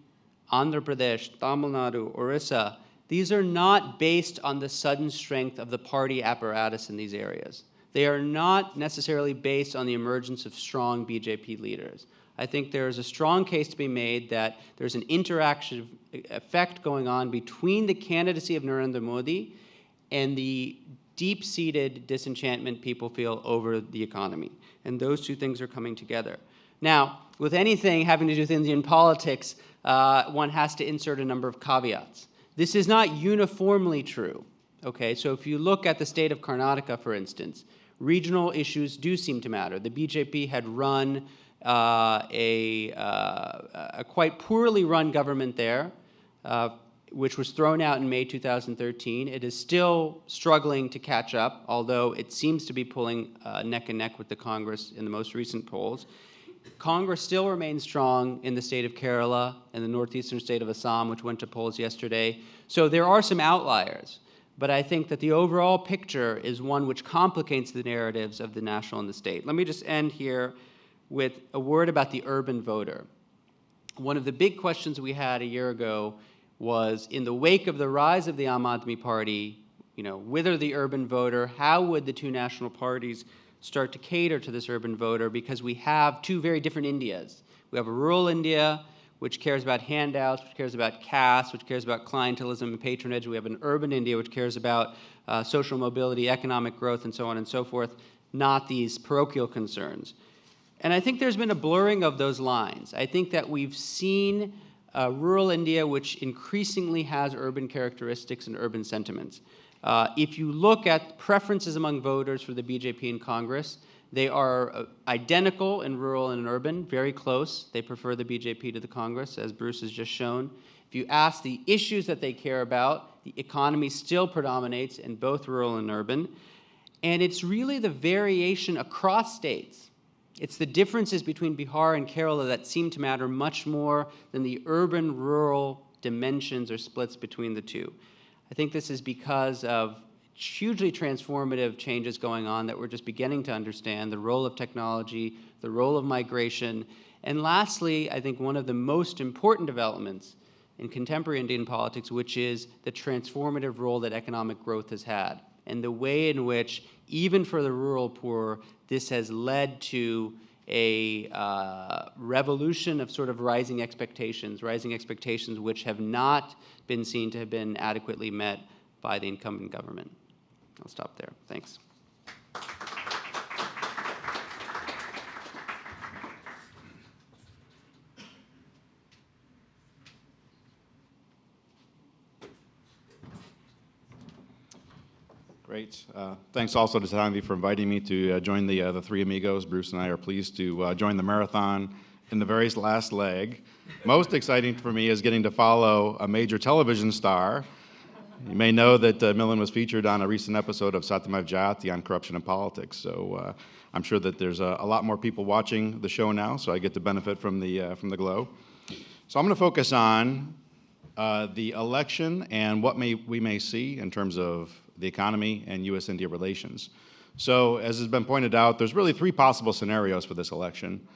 [SPEAKER 4] Andhra Pradesh, Tamil Nadu, Orissa, these are not based on the sudden strength of the party apparatus in these areas. They are not necessarily based on the emergence of strong BJP leaders. I think there is a strong case to be made that there's an interaction effect going on between the candidacy of Narendra Modi and the deep-seated disenchantment people feel over the economy. And those two things are coming together. Now, with anything having to do with Indian politics, one has to insert a number of caveats. This is not uniformly true. Okay, so if you look at the state of Karnataka, for instance, regional issues do seem to matter. The BJP had run a quite poorly run government there, which was thrown out in May 2013. It is still struggling to catch up, although it seems to be pulling neck and neck with the Congress in the most recent polls. Congress still remains strong in the state of Kerala and the northeastern state of Assam, which went to polls yesterday. So there are some outliers. But I think that the overall picture is one which complicates the narratives of the national and the state. Let me just end here with a word about the urban voter. One of the big questions we had a year ago was, in the wake of the rise of the Aam Aadmi Party, wither the urban voter, how would the two national parties start to cater to this urban voter? Because we have two very different Indias. We have a rural India, which cares about handouts, which cares about caste, which cares about clientelism and patronage. We have an urban India, which cares about social mobility, economic growth, and so on and so forth, not these parochial concerns. And I think there's been a blurring of those lines. I think that we've seen rural India, which increasingly has urban characteristics and urban sentiments. If you look at preferences among voters for the BJP in Congress, they are identical in rural and in urban, very close. They prefer the BJP to the Congress, as Bruce has just shown. If you ask the issues that they care about, the economy still predominates in both rural and urban. And it's really the variation across states. It's the differences between Bihar and Kerala that seem to matter much more than the urban-rural dimensions or splits between the two. I think this is because of hugely transformative changes going on that we're just beginning to understand, the role of technology, the role of migration. And lastly, I think one of the most important developments in contemporary Indian politics, which is the transformative role that economic growth has had, and the way in which, even for the rural poor, this has led to a revolution of sort of rising expectations which have not been seen to have been adequately met by the incumbent government. I'll stop there. Thanks.
[SPEAKER 5] Great. Thanks also to Tanvi for inviting me to join the three amigos. Bruce and I are pleased to join the marathon in the very last leg. Most exciting for me is getting to follow a major television star. You may know that Milind was featured on a recent episode of Satyam Jati on corruption and politics. So I'm sure that there's a lot more people watching the show now, so I get to benefit from the glow. So I'm going to focus on the election and what we may see in terms of the economy and U.S. India relations. So as has been pointed out, there's really three possible scenarios for this election.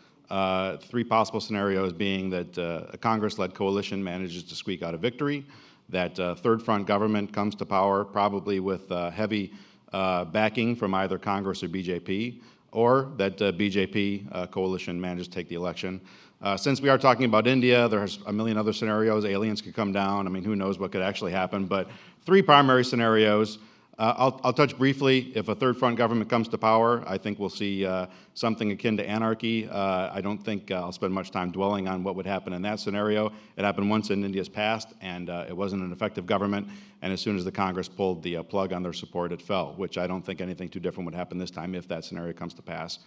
[SPEAKER 5] Three possible scenarios being that a Congress-led coalition manages to squeak out a victory, that third front government comes to power, probably with heavy backing from either Congress or BJP, or that BJP coalition manages to take the election. Since we are talking about India, there's a million other scenarios. Aliens could come down. I mean, who knows what could actually happen, but three primary scenarios. I'll touch briefly. If a third front government comes to power, I think we'll see something akin to anarchy. I don't think I'll spend much time dwelling on what would happen in that scenario. It happened once in India's past, and it wasn't an effective government. And as soon as the Congress pulled the plug on their support, it fell, which I don't think anything too different would happen this time if that scenario comes to pass.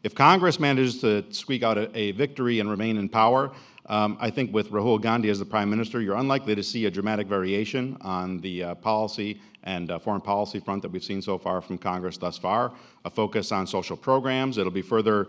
[SPEAKER 5] If Congress manages to squeak out a victory and remain in power, I think with Rahul Gandhi as the prime minister, you're unlikely to see a dramatic variation on the policy and foreign policy front that we've seen so far from Congress thus far. A focus on social programs. It'll be further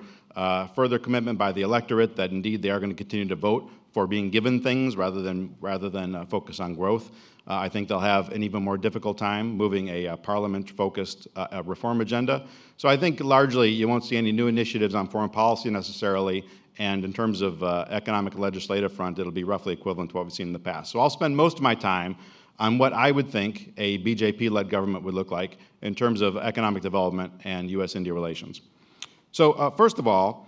[SPEAKER 5] commitment by the electorate that indeed they are going to continue to vote for being given things rather than focus on growth. I think they'll have an even more difficult time moving a parliament-focused reform agenda. So I think largely you won't see any new initiatives on foreign policy necessarily, and in terms of economic and legislative front, it'll be roughly equivalent to what we've seen in the past. So I'll spend most of my time on what I would think a BJP-led government would look like in terms of economic development and U.S.-India relations. So first of all,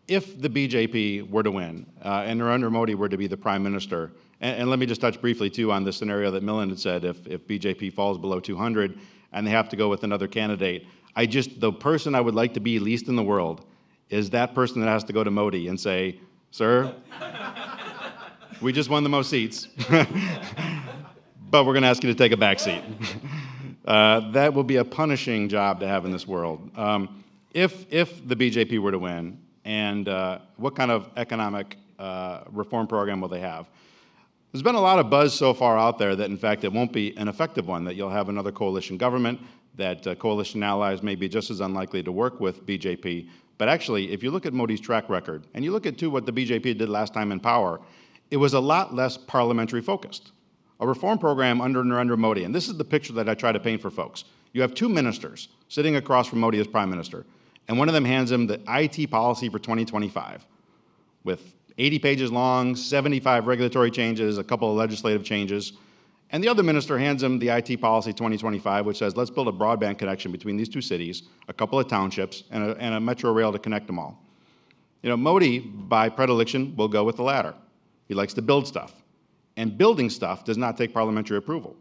[SPEAKER 5] if the BJP were to win and Narendra Modi were to be the prime minister, and let me just touch briefly too on the scenario that Milind had said, if BJP falls below 200 and they have to go with another candidate, the person I would like to be least in the world is that person that has to go to Modi and say, sir, we just won the most seats, but we're going to ask you to take a back seat. That will be a punishing job to have in this world. If the BJP were to win, and what kind of economic reform program will they have? There's been a lot of buzz so far out there that, in fact, it won't be an effective one, that you'll have another coalition government, that coalition allies may be just as unlikely to work with BJP. But actually, if you look at Modi's track record, and you look at, too, what the BJP did last time in power, it was a lot less parliamentary focused. A reform program under Narendra Modi, and this is the picture that I try to paint for folks. You have two ministers sitting across from Modi as prime minister, and one of them hands him the IT policy for 2025 with 80 pages long, 75 regulatory changes, a couple of legislative changes. And the other minister hands him the IT policy 2025, which says, let's build a broadband connection between these two cities, a couple of townships, and a metro rail to connect them all. You know, Modi, by predilection, will go with the latter. He likes to build stuff. And building stuff does not take parliamentary approval.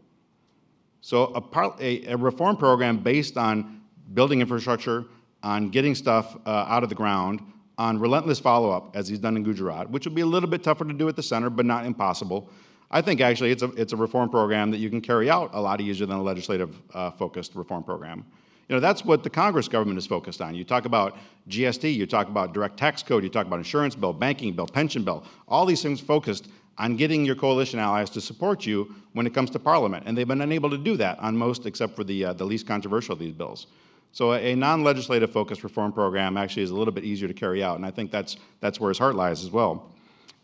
[SPEAKER 5] So a reform program based on building infrastructure, on getting stuff out of the ground, on relentless follow-up, as he's done in Gujarat, which will be a little bit tougher to do at the center, but not impossible. I think actually it's a reform program that you can carry out a lot easier than a legislative-focused reform program. You know, that's what the Congress government is focused on. You talk about GST, you talk about direct tax code, you talk about insurance bill, banking bill, pension bill, all these things focused on getting your coalition allies to support you when it comes to Parliament. And they've been unable to do that on most except for the least controversial of these bills. So a non-legislative focused reform program actually is a little bit easier to carry out, and I think that's where his heart lies as well.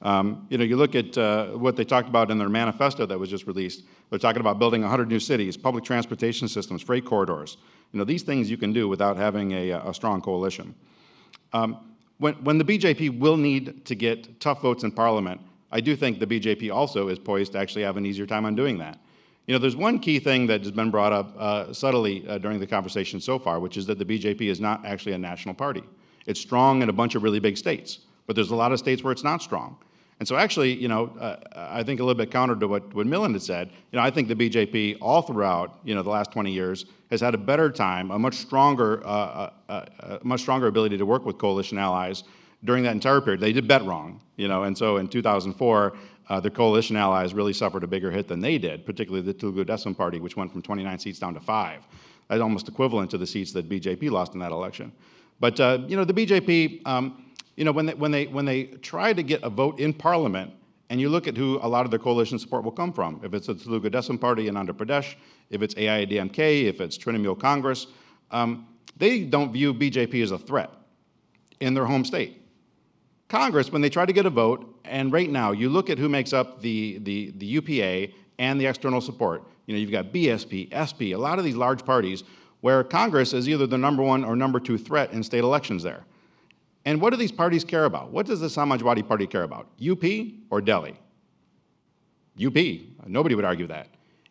[SPEAKER 5] You know, you look at what they talked about in their manifesto that was just released. They're talking about building 100 new cities, public transportation systems, freight corridors. You know, these things you can do without having a strong coalition. When the BJP will need to get tough votes in Parliament, I do think the BJP also is poised to actually have an easier time on doing that. You know, there's one key thing that has been brought up subtly during the conversation so far, which is that the BJP is not actually a national party. It's strong in a bunch of really big states, but there's a lot of states where it's not strong. And so actually, you know, I think a little bit counter to what Milind had said, you know, I think the BJP all throughout, you know, the last 20 years has had a better time, a much stronger ability to work with coalition allies during that entire period. They did bet wrong, you know, and so in 2004, the coalition allies really suffered a bigger hit than they did, particularly the Telugu Desam Party, which went from 29 seats down to 5. That's almost equivalent to the seats that BJP lost in that election. But you know, the BJP, you know, when they try to get a vote in Parliament, and you look at who a lot of their coalition support will come from, if it's the Telugu Desam Party in Andhra Pradesh, if it's AIADMK, if it's Trinamool Congress, They don't view BJP as a threat in their home state. Congress, when they try to get a vote, and right now, you look at who makes up the UPA and the external support. You've got BSP, SP, a lot of these large parties where Congress is either the number one or number two threat in state elections there. And what do these parties care about? What does the Samajwadi Party care about? UP or Delhi? UP. Nobody would argue that.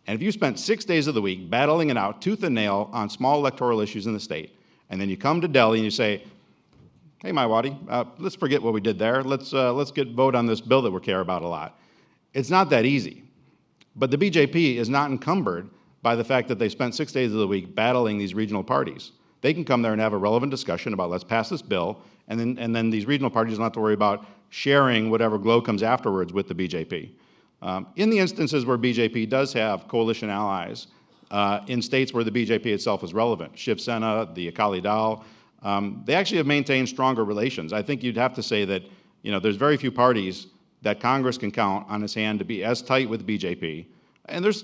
[SPEAKER 5] And if you spent 6 days of the week battling it out tooth and nail on small electoral issues in the state, and then you come to Delhi and you say, hey, Mayawati, let's forget what we did there. Let's get vote on this bill that we care about a lot. It's not that easy. But the BJP is not encumbered by the fact that they spent 6 days of the week battling these regional parties. They can come there and have a relevant discussion about let's pass this bill, and then these regional parties don't have to worry about sharing whatever glow comes afterwards with the BJP. In the instances where BJP does have coalition allies, in states where the BJP itself is relevant, Shiv Sena, the Akali Dal, they actually have maintained stronger relations. I think you'd have to say that there's very few parties that Congress can count on its hand to be as tight with BJP. And there's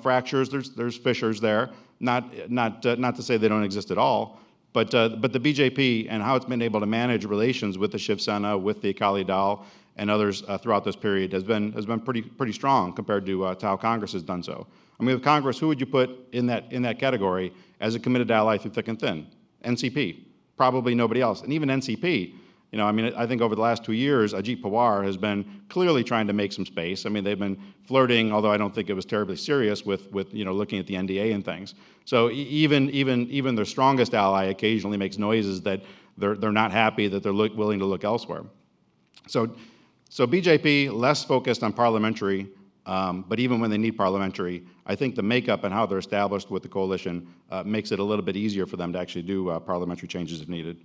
[SPEAKER 5] fractures, there's fissures there. Not to say they don't exist at all, but the BJP and how it's been able to manage relations with the Shiv Sena, with the Akali Dal, and others throughout this period has been pretty strong compared to how Congress has done so. I mean, with Congress, who would you put in that category as a committed ally through thick and thin? NCP, probably nobody else. And even NCP, I think over the last 2 years, Ajit Pawar has been clearly trying to make some space. I mean, they've been flirting, although I don't think it was terribly serious with looking at the NDA and things. So even their strongest ally occasionally makes noises that they're not happy, that they're willing to look elsewhere. So BJP, less focused on parliamentary, but even when they need parliamentary, I think the makeup and how they're established with the coalition makes it a little bit easier for them to actually do parliamentary changes if needed.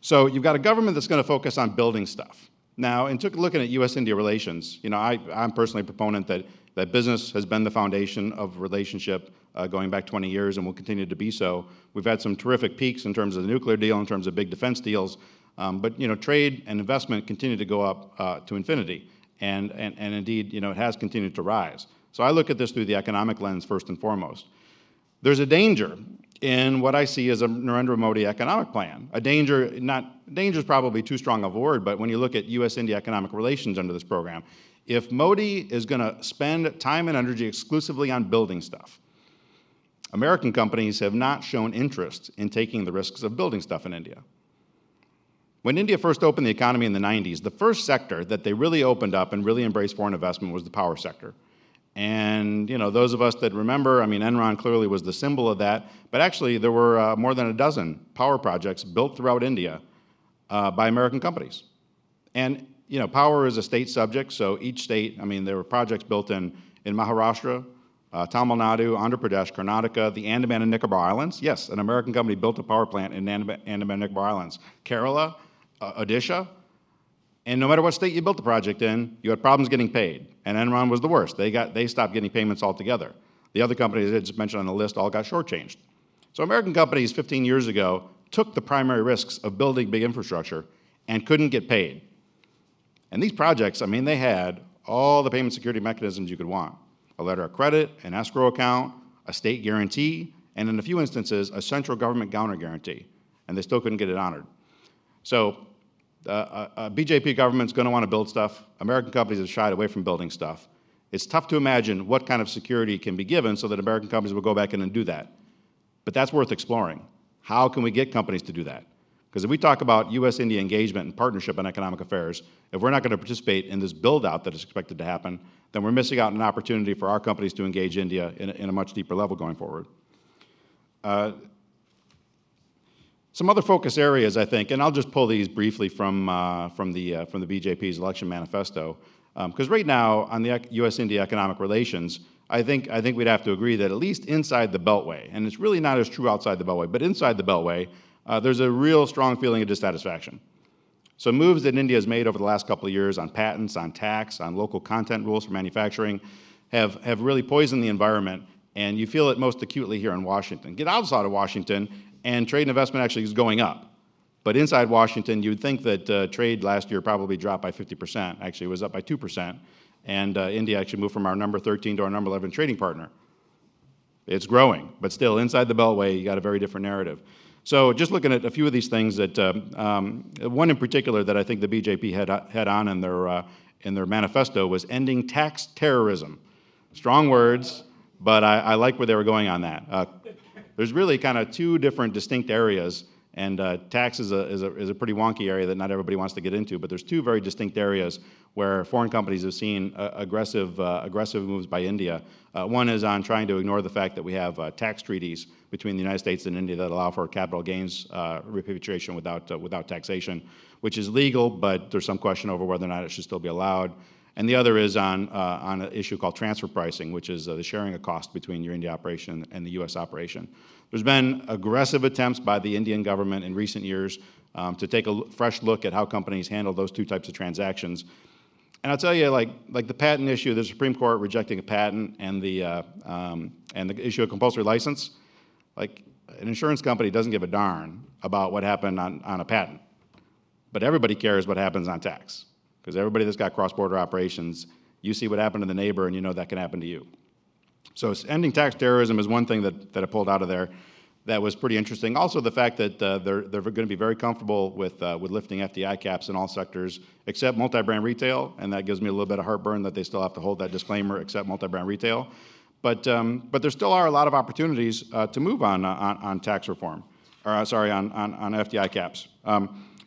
[SPEAKER 5] So you've got a government that's going to focus on building stuff. Now, in looking at U.S. India relations, I'm personally a proponent that business has been the foundation of relationship going back 20 years and will continue to be so. We've had some terrific peaks in terms of the nuclear deal, in terms of big defense deals, but trade and investment continue to go up to infinity, and indeed, it has continued to rise. So I look at this through the economic lens first and foremost. There's a danger in what I see as a Narendra Modi economic plan. Danger is probably too strong a word, but when you look at U.S.-India economic relations under this program, if Modi is going to spend time and energy exclusively on building stuff, American companies have not shown interest in taking the risks of building stuff in India. When India first opened the economy in the 90s, the first sector that they really opened up and really embraced foreign investment was the power sector. And those of us that remember, Enron clearly was the symbol of that, but actually there were more than a dozen power projects built throughout India by American companies. And power is a state subject, so each state, there were projects built in Maharashtra, Tamil Nadu, Andhra Pradesh, Karnataka, the Andaman and Nicobar Islands. Yes, an American company built a power plant in Andaman and Nicobar Islands. Kerala, Odisha. And no matter what state you built the project in, you had problems getting paid. And Enron was the worst. They stopped getting payments altogether. The other companies I just mentioned on the list all got shortchanged. So American companies 15 years ago took the primary risks of building big infrastructure and couldn't get paid. And these projects, they had all the payment security mechanisms you could want. A letter of credit, an escrow account, a state guarantee, and in a few instances, a central government counter guarantee. And they still couldn't get it honored. So a BJP government's going to want to build stuff. American companies have shied away from building stuff. It's tough to imagine what kind of security can be given so that American companies will go back in and do that. But that's worth exploring. How can we get companies to do that? Because if we talk about U.S.-India engagement and partnership in economic affairs, if we're not going to participate in this build-out that is expected to happen, then we're missing out on an opportunity for our companies to engage India in a much deeper level going forward. Some other focus areas, I think, and I'll just pull these briefly from the BJP's election manifesto, because right now on the U.S.-India economic relations, I think we'd have to agree that at least inside the Beltway, and it's really not as true outside the Beltway, but inside the Beltway, there's a real strong feeling of dissatisfaction. So moves that India has made over the last couple of years on patents, on tax, on local content rules for manufacturing have really poisoned the environment, and you feel it most acutely here in Washington. Get outside of Washington, and trade and investment actually is going up. But inside Washington, you'd think that trade last year probably dropped by 50%. Actually, it was up by 2%. And India actually moved from our number 13 to our number 11 trading partner. It's growing, but still inside the Beltway, you got a very different narrative. So just looking at a few of these things that, one in particular that I think the BJP had on in their manifesto was ending tax terrorism. Strong words, but I like where they were going on that. There's really kind of two different distinct areas, and tax is a pretty wonky area that not everybody wants to get into, but there's two very distinct areas where foreign companies have seen aggressive moves by India. One is on trying to ignore the fact that we have tax treaties between the United States and India that allow for capital gains repatriation without taxation, which is legal, but there's some question over whether or not it should still be allowed. And the other is on an issue called transfer pricing, which is the sharing of cost between your India operation and the U.S. operation. There's been aggressive attempts by the Indian government in recent years to take a fresh look at how companies handle those two types of transactions. And I'll tell you, like the patent issue, the Supreme Court rejecting a patent and the issue of compulsory license, like an insurance company doesn't give a darn about what happened on a patent, but everybody cares what happens on tax, because everybody that's got cross-border operations, you see what happened to the neighbor and you know that can happen to you. So ending tax terrorism is one thing that I pulled out of there that was pretty interesting. Also the fact that they're going to be very comfortable with lifting FDI caps in all sectors except multi-brand retail, and that gives me a little bit of heartburn that they still have to hold that disclaimer except multi-brand retail. But there still are a lot of opportunities to move on tax reform, or on FDI caps.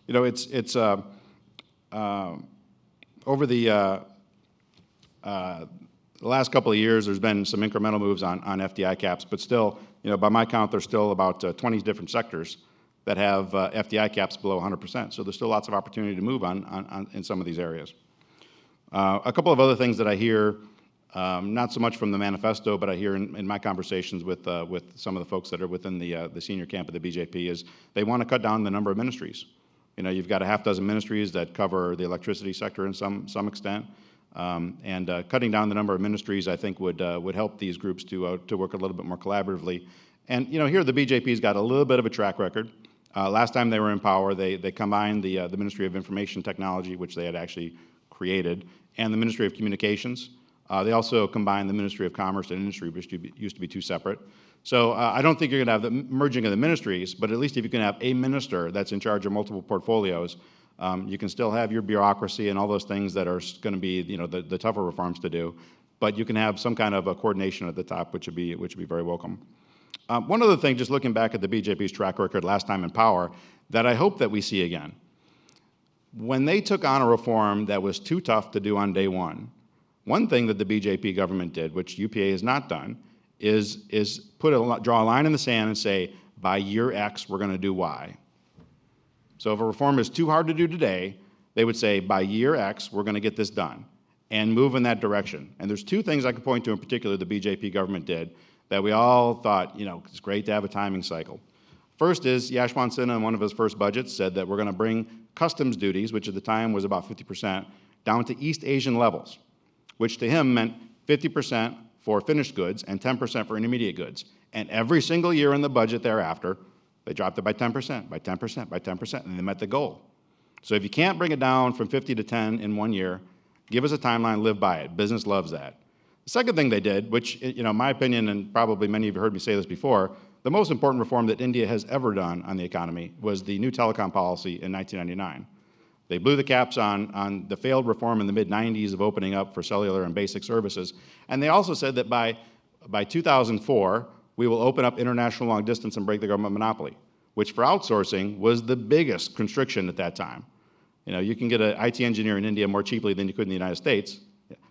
[SPEAKER 5] It's over the last couple of years, there's been some incremental moves on FDI caps, but still, by my count, there's still about 20 different sectors that have FDI caps below 100%. So there's still lots of opportunity to move on in some of these areas. A couple of other things that I hear, not so much from the manifesto, but I hear in my conversations with some of the folks that are within the senior camp of the BJP, is they want to cut down the number of ministries. You've got a half dozen ministries that cover the electricity sector in some extent. And cutting down the number of ministries, I think, would help these groups to work a little bit more collaboratively. And here the BJP's got a little bit of a track record. Last time they were in power, they combined the Ministry of Information Technology, which they had actually created, and the Ministry of Communications. They also combined the Ministry of Commerce and Industry, which used to be two separate. So I don't think you're going to have the merging of the ministries, but at least if you can have a minister that's in charge of multiple portfolios, you can still have your bureaucracy and all those things that are going to be, the tougher reforms to do, but you can have some kind of a coordination at the top, which would be very welcome. One other thing, just looking back at the BJP's track record last time in power, that I hope that we see again. When they took on a reform that was too tough to do on day one thing that the BJP government did, which UPA has not done, is draw a line in the sand and say, by year X, we're going to do Y. So if a reform is too hard to do today, they would say, by year X, we're going to get this done, and move in that direction. And there's two things I could point to in particular the BJP government did that we all thought, it's great to have a timing cycle. First is Yashwant Sinha, in one of his first budgets, said that we're going to bring customs duties, which at the time was about 50%, down to East Asian levels, which to him meant 50% for finished goods and 10% for intermediate goods. And every single year in the budget thereafter, they dropped it by 10%, by 10%, by 10%, and they met the goal. So if you can't bring it down from 50 to 10 in 1 year, give us a timeline, live by it. Business loves that. The second thing they did, which, in my opinion, and probably many of you heard me say this before, the most important reform that India has ever done on the economy was the new telecom policy in 1999. They blew the caps on the failed reform in the mid-90s of opening up for cellular and basic services. And they also said that by 2004, we will open up international long distance and break the government monopoly, which for outsourcing was the biggest constriction at that time. You can get an IT engineer in India more cheaply than you could in the United States,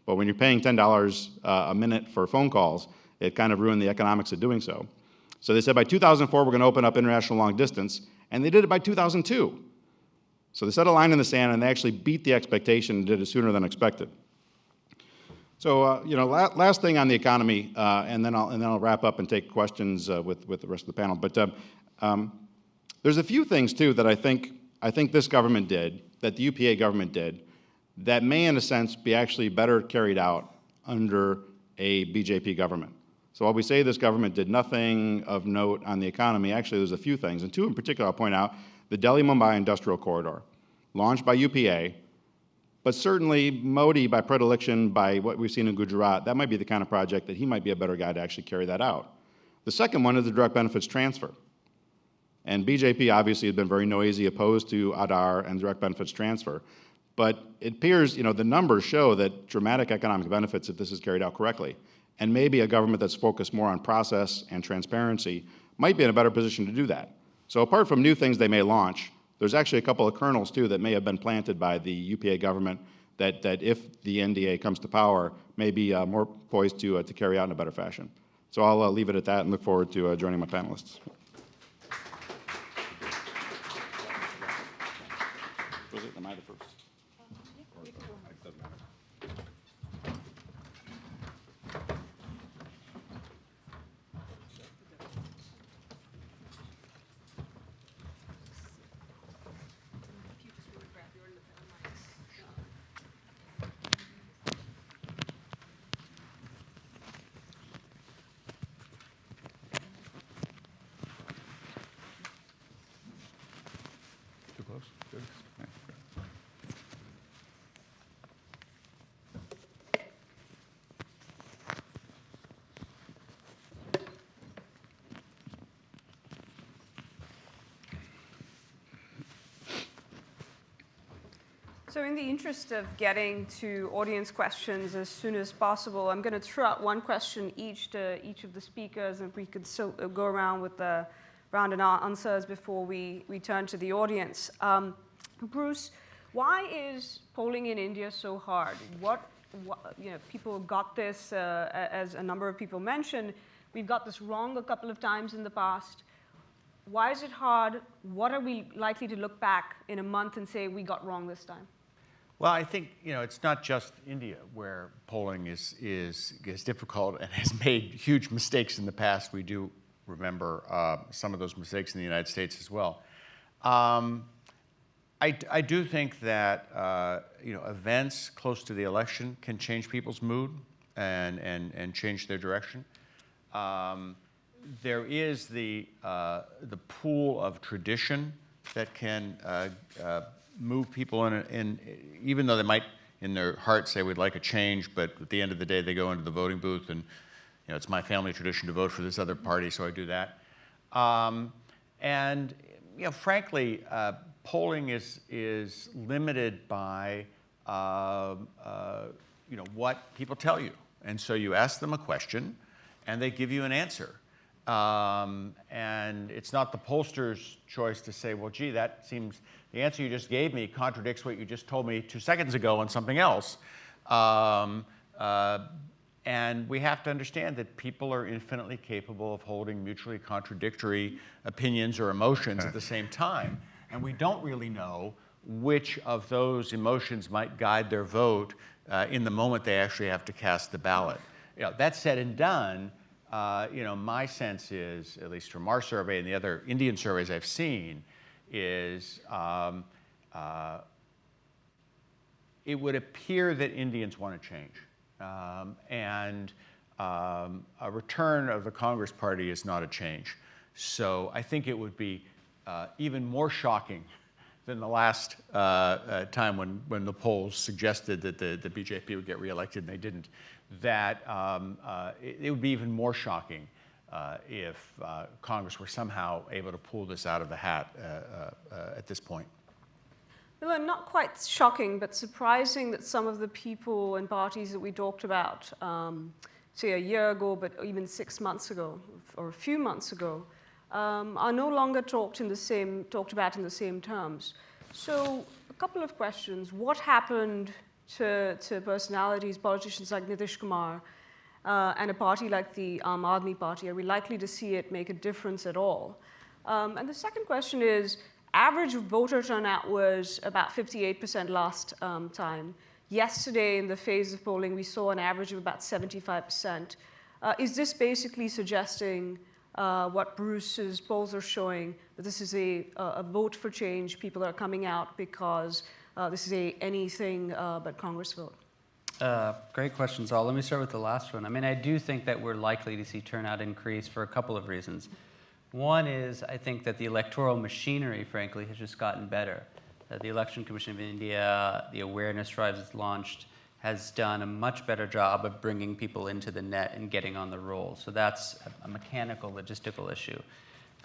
[SPEAKER 5] but when you're paying $10 a minute for phone calls, it kind of ruined the economics of doing so. So they said by 2004, we're going to open up international long distance, and they did it by 2002. So they set a line in the sand, and they actually beat the expectation and did it sooner than expected. So, last thing on the economy, and then I'll wrap up and take questions with the rest of the panel. But there's a few things too that I think this government did, that the UPA government did, that may, in a sense, be actually better carried out under a BJP government. So while we say this government did nothing of note on the economy, actually there's a few things, and two in particular I'll point out. The Delhi-Mumbai Industrial Corridor, launched by UPA, but certainly Modi, by predilection, by what we've seen in Gujarat, that might be the kind of project that he might be a better guy to actually carry that out. The second one is the direct benefits transfer. And BJP obviously has been very noisy, opposed to Aadhaar and direct benefits transfer. But it appears, the numbers show that dramatic economic benefits if this is carried out correctly. And maybe a government that's focused more on process and transparency might be in a better position to do that. So apart from new things they may launch, there's actually a couple of kernels too that may have been planted by the UPA government that if the NDA comes to power, may be more poised to carry out in a better fashion. So I'll leave it at that and look forward to joining my panelists. Was it? Am I the first? It doesn't matter. Too close? Good. Yeah.
[SPEAKER 1] So in the interest of getting to audience questions as soon as possible, I'm going to throw out one question each to each of the speakers, and we could still go around with the round and answers before we turn to the audience. Bruce, why is polling in India so hard? People got this, as a number of people mentioned, we've got this wrong a couple of times in the past. Why is it hard? What are we likely to look back in a month and say we got wrong this time?
[SPEAKER 3] Well, I think it's not just India where polling is difficult and has made huge mistakes in the past. We do remember some of those mistakes in the United States as well. I do think that events close to the election can change people's mood and change their direction. There is the pool of tradition that can move people in, even though they might in their heart say we'd like a change, but at the end of the day they go into the voting booth and it's my family tradition to vote for this other party, so I do that. And frankly, polling is limited by what people tell you, and so you ask them a question, and they give you an answer. And it's not the pollster's choice to say, well, gee, that seems, the answer you just gave me contradicts what you just told me 2 seconds ago on something else. And we have to understand that people are infinitely capable of holding mutually contradictory opinions or emotions at the same time. And we don't really know which of those emotions might guide their vote in the moment they actually have to cast the ballot. That said and done, my sense is, at least from our survey and the other Indian surveys I've seen, is it would appear that Indians want to change. And a return of the Congress Party is not a change. So I think it would be even more shocking than the last time when the polls suggested that the BJP would get reelected and they didn't, that it would be even more shocking if Congress were somehow able to pull this out of the hat at this point.
[SPEAKER 1] Well, not quite shocking, but surprising that some of the people and parties that we talked about, say a year ago, but even 6 months ago, or a few months ago, are no longer talked about in the same terms. So, a couple of questions. What happened to personalities, politicians like Nitish Kumar, and a party like the Aam Aadmi Party? Are we likely to see it make a difference at all? And the second question is, average voter turnout was about 58% last time. Yesterday, in the phase of polling, we saw an average of about 75%. Is this basically suggesting what Bruce's polls are showing, that this is a vote for change, people are coming out because this is anything but Congress vote?
[SPEAKER 4] Great questions, all. Let me start with the last one. I mean, I do think that we're likely to see turnout increase for a couple of reasons. One is, I think that the electoral machinery, frankly, has just gotten better. The Election Commission of India, the awareness drives it's launched, has done a much better job of bringing people into the net and getting on the roll. So that's a mechanical, logistical issue.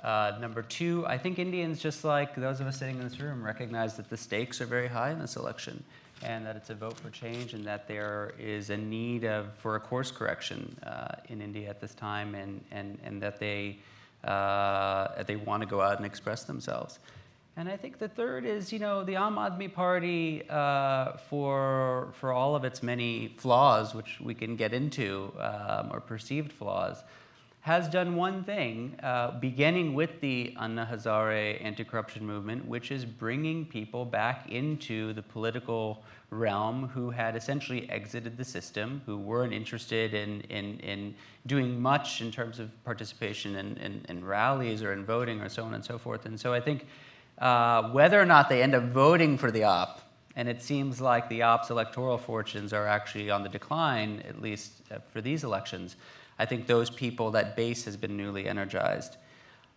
[SPEAKER 4] Number two, I think Indians, just like those of us sitting in this room, recognize that the stakes are very high in this election, and that it's a vote for change, and that there is a need for a course correction in India at this time, and that they want to go out and express themselves. And I think the third is, the Aam Aadmi Party, for all of its many flaws, which we can get into, or perceived flaws, has done one thing, beginning with the Anna Hazare anti-corruption movement, which is bringing people back into the political realm who had essentially exited the system, who weren't interested in doing much in terms of participation in rallies or in voting or so on and so forth. And so I think whether or not they end up voting for the op, and it seems like the op's electoral fortunes are actually on the decline, at least for these elections, I think those people, that base has been newly energized.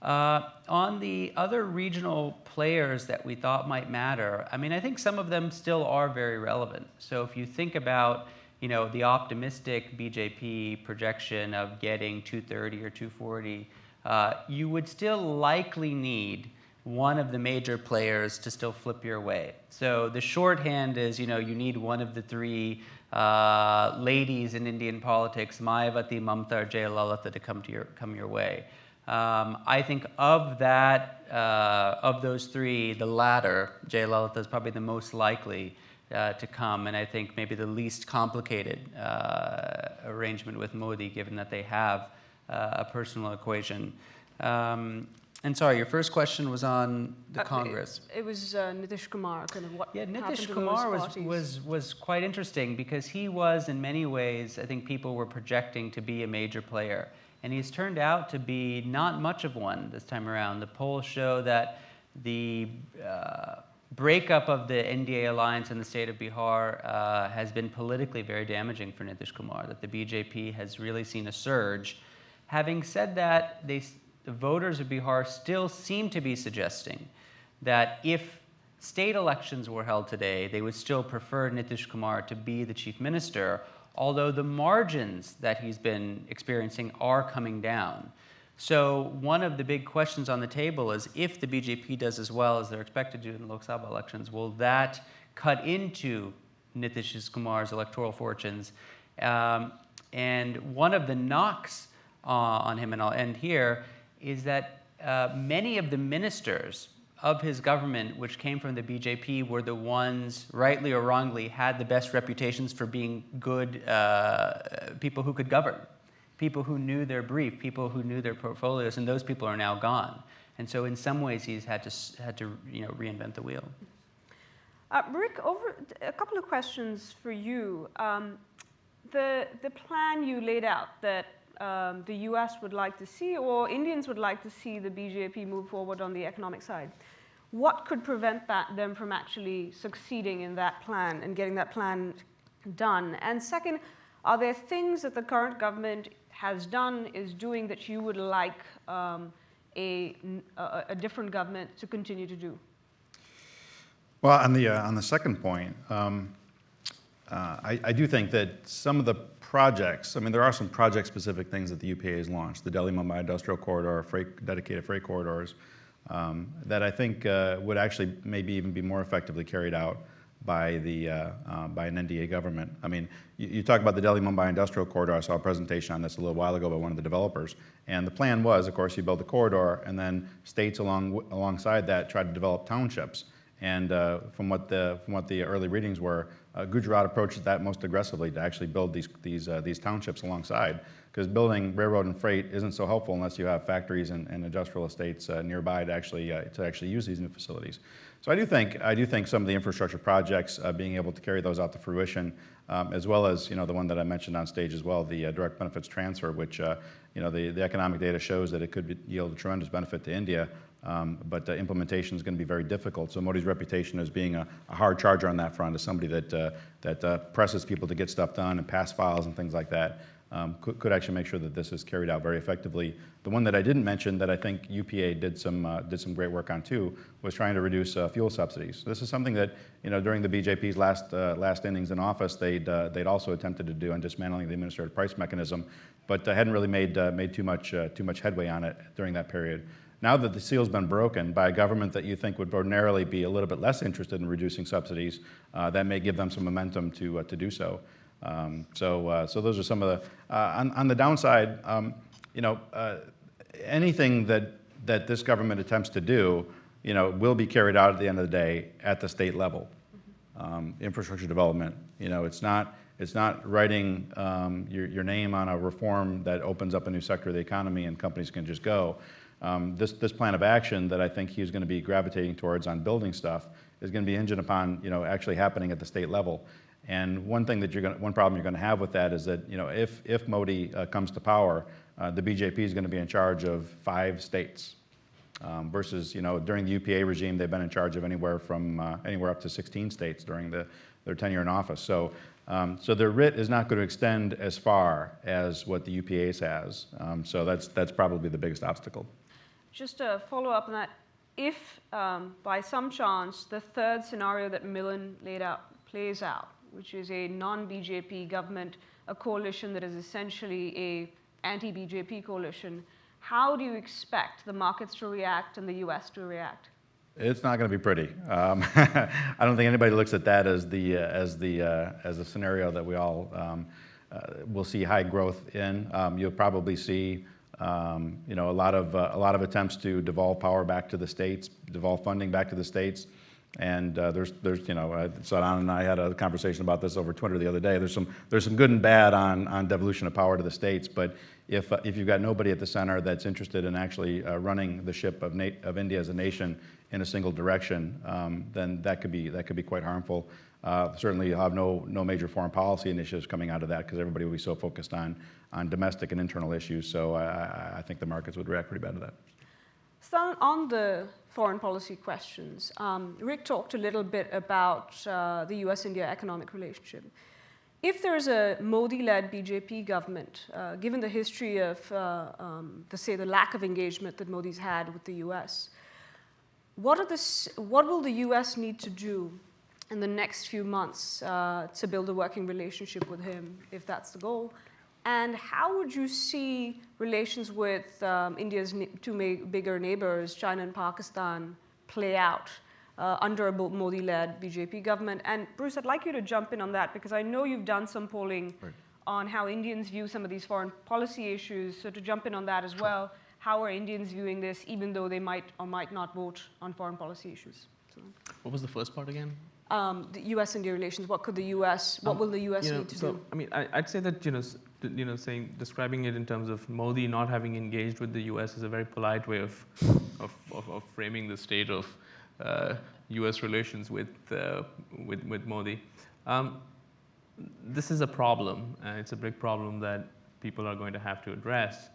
[SPEAKER 4] On the other regional players that we thought might matter, I think some of them still are very relevant. So if you think about, the optimistic BJP projection of getting 230 or 240, you would still likely need one of the major players to still flip your way. So the shorthand is, you need one of the three ladies in Indian politics, Mayawati, Mamta, or Jayalalitha, to come your way. I think of those three, the latter, Jayalalitha, is probably the most likely to come, and I think maybe the least complicated arrangement with Modi, given that they have a personal equation. And sorry, your first question was on the Congress.
[SPEAKER 1] It was Nitish Kumar, kind of what happened to
[SPEAKER 4] Nitish
[SPEAKER 1] those
[SPEAKER 4] Kumar
[SPEAKER 1] parties.
[SPEAKER 4] was quite interesting because he was, in many ways, I think people were projecting to be a major player. And he's turned out to be not much of one this time around. The polls show that the breakup of the NDA alliance in the state of Bihar has been politically very damaging for Nitish Kumar, that the BJP has really seen a surge. Having said that, the voters of Bihar still seem to be suggesting that if state elections were held today, they would still prefer Nitish Kumar to be the chief minister, although the margins that he's been experiencing are coming down. So one of the big questions on the table is, if the BJP does as well as they're expected to do in the Lok Sabha elections, will that cut into Nitish Kumar's electoral fortunes? And one of the knocks on him, and I'll end here, is that many of the ministers of his government, which came from the BJP, were the ones, rightly or wrongly, had the best reputations for being good people who could govern, people who knew their brief, people who knew their portfolios, and those people are now gone. And so in some ways, he's had to reinvent the wheel.
[SPEAKER 1] Rick, a couple of questions for you. The plan you laid out that the U.S. would like to see, or Indians would like to see the BJP move forward on the economic side. What could prevent them from actually succeeding in that plan and getting that plan done? And second, are there things that the current government has done, is doing, that you would like a different government to continue to do?
[SPEAKER 5] Well, on the second point, I do think that some of the projects, there are some project-specific things that the UPA has launched, the Delhi-Mumbai Industrial Corridor, dedicated freight corridors, that I think would actually maybe even be more effectively carried out by an NDA government. You talk about the Delhi-Mumbai Industrial Corridor. I saw a presentation on this a little while ago by one of the developers, and the plan was, of course, you build the corridor, and then states alongside that try to develop townships. And from what the early readings were, Gujarat approaches that most aggressively to actually build these townships alongside, because building railroad and freight isn't so helpful unless you have factories and industrial estates nearby to actually use these new facilities. So I do think some of the infrastructure projects, being able to carry those out to fruition, as well as the one that I mentioned on stage as well, the direct benefits transfer, which the economic data shows that it could yield a tremendous benefit to India. But the implementation is going to be very difficult. So Modi's reputation as being a hard charger on that front, as somebody that presses people to get stuff done and pass files and things like that, could actually make sure that this is carried out very effectively. The one that I didn't mention that I think UPA did some great work on too was trying to reduce fuel subsidies. This is something that during the BJP's last innings in office they'd also attempted to do on dismantling the administrative price mechanism, but hadn't really made too much headway on it during that period. Now that the seal's been broken by a government that you think would ordinarily be a little bit less interested in reducing subsidies, that may give them some momentum to do so. So those are some of the on the downside. Anything that this government attempts to do, will be carried out at the end of the day at the state level. Infrastructure development. It's not writing your name on a reform that opens up a new sector of the economy and companies can just go. This plan of action that I think he's going to be gravitating towards on building stuff is going to be hinged upon actually happening at the state level. And one problem you're going to have with that is that if Modi comes to power, the BJP is going to be in charge of 5 states, versus during the UPA regime they've been in charge of anywhere up to 16 states during their tenure in office. So their writ is not going to extend as far as what the UPA's has. So that's probably the biggest obstacle.
[SPEAKER 1] Just to follow up on that, if by some chance the third scenario that Millen laid out plays out, which is a non-BJP government, a coalition that is essentially a anti-BJP coalition, how do you expect the markets to react and the US to react?
[SPEAKER 5] It's not going to be pretty. I don't think anybody looks at that as a scenario that we all will see high growth in. You'll probably see a lot of attempts to devolve power back to the states, devolve funding back to the states. And Sadan and I had a conversation about this over Twitter the other day. There's some good and bad on devolution of power to the states, but if you've got nobody at the center that's interested in actually running the ship of India as a nation in a single direction, then that could be quite harmful. Certainly, you'll have no major foreign policy initiatives coming out of that because everybody will be so focused on domestic and internal issues. So I think the markets would react pretty bad to that.
[SPEAKER 1] So on the foreign policy questions, Rick talked a little bit about the U.S. India economic relationship. If there's a Modi-led BJP government, given the history of, the lack of engagement that Modi's had with the U.S., what will the U.S. need to do in the next few months to build a working relationship with him, if that's the goal? And how would you see relations with India's two bigger neighbors, China and Pakistan, play out under a Modi-led BJP government? And Bruce, I'd like you to jump in on that because I know you've done some polling on how Indians view some of these foreign policy issues. So to jump in on that as well, how are Indians viewing this, even though they might or might not vote on foreign policy issues? So,
[SPEAKER 2] What was the first part again?
[SPEAKER 1] The U.S.-India relations. What will the U.S. need to do?
[SPEAKER 2] I mean, I'd say that describing it in terms of Modi not having engaged with the U.S. is a very polite way of framing the state of U.S. relations with Modi. This is a problem, and it's a big problem that people are going to have to address.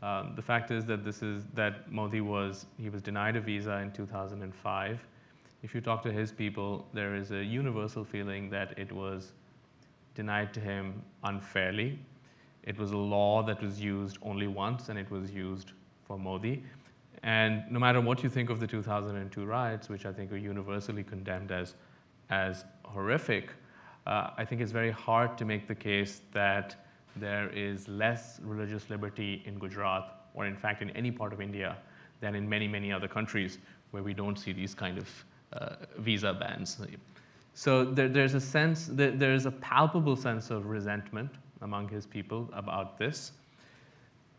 [SPEAKER 2] The fact is that Modi was denied a visa in 2005. If you talk to his people, there is a universal feeling that it was denied to him unfairly. It was a law that was used only once, and it was used for Modi. And no matter what you think of the 2002 riots, which I think are universally condemned as horrific, I think it's very hard to make the case that there is less religious liberty in Gujarat, or in fact in any part of India, than in many, many other countries where we don't see these kind of visa bans. So there's a palpable sense of resentment among his people about this.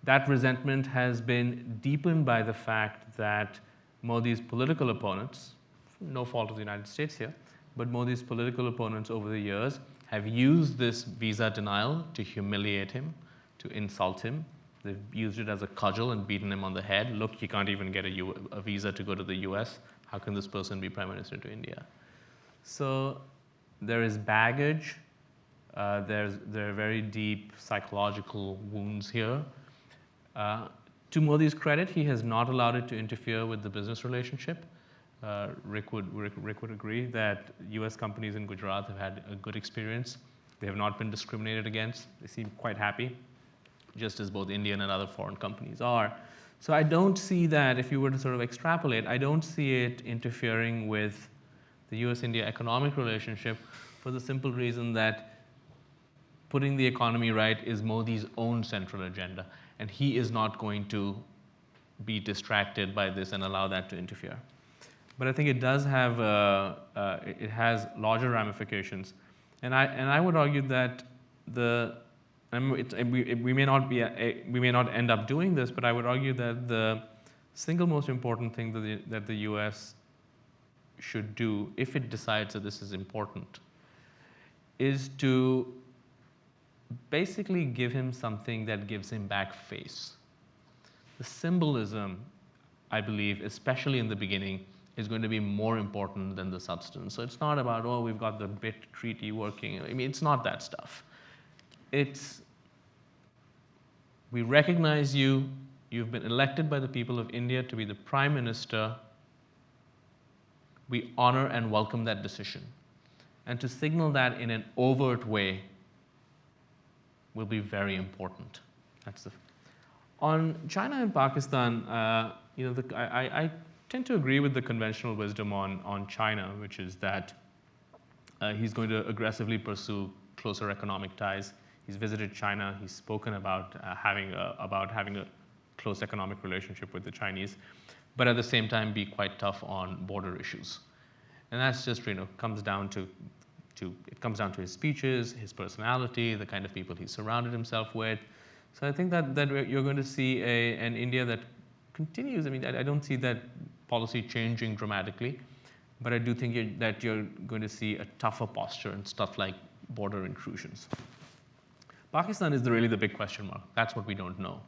[SPEAKER 2] That resentment has been deepened by the fact that Modi's political opponents, no fault of the United States here, but Modi's political opponents over the years have used this visa denial to humiliate him, to insult him. They've used it as a cudgel and beaten him on the head. Look, you can't even get a visa to go to the US. How can this person be prime minister to India? So there is baggage. There are very deep psychological wounds here. To Modi's credit, he has not allowed it to interfere with the business relationship. Rick would agree that US companies in Gujarat have had a good experience. They have not been discriminated against. They seem quite happy. just as both Indian and other foreign companies are. So I don't see that, if you were to sort of extrapolate, I don't see it interfering with the U.S.-India economic relationship for the simple reason that putting the economy right is Modi's own central agenda, and he is not going to be distracted by this and allow that to interfere. But I think it does have, it has larger ramifications. And I would argue that we may not end up doing this, but I would argue that the single most important thing that the U.S. should do, if it decides that this is important, is to basically give him something that gives him back face. The symbolism, I believe, especially in the beginning, is going to be more important than the substance. So it's not about, oh, we've got the BIT treaty working. I mean, it's not that stuff. It's, we recognize you, you've been elected by the people of India to be the prime minister. We honor and welcome that decision. And to signal that in an overt way will be very important. That's the. On China and Pakistan, I tend to agree with the conventional wisdom on China, which is that he's going to aggressively pursue closer economic ties. He's visited China. He's spoken about having a close economic relationship with the Chinese, but at the same time be quite tough on border issues. And that's just, comes down to his speeches, his personality, the kind of people he's surrounded himself with. So I think that you're going to see an India that continues. I mean, I don't see that policy changing dramatically, but I do think that you're going to see a tougher posture and stuff like border intrusions. Pakistan is really the big question mark. That's what we don't know.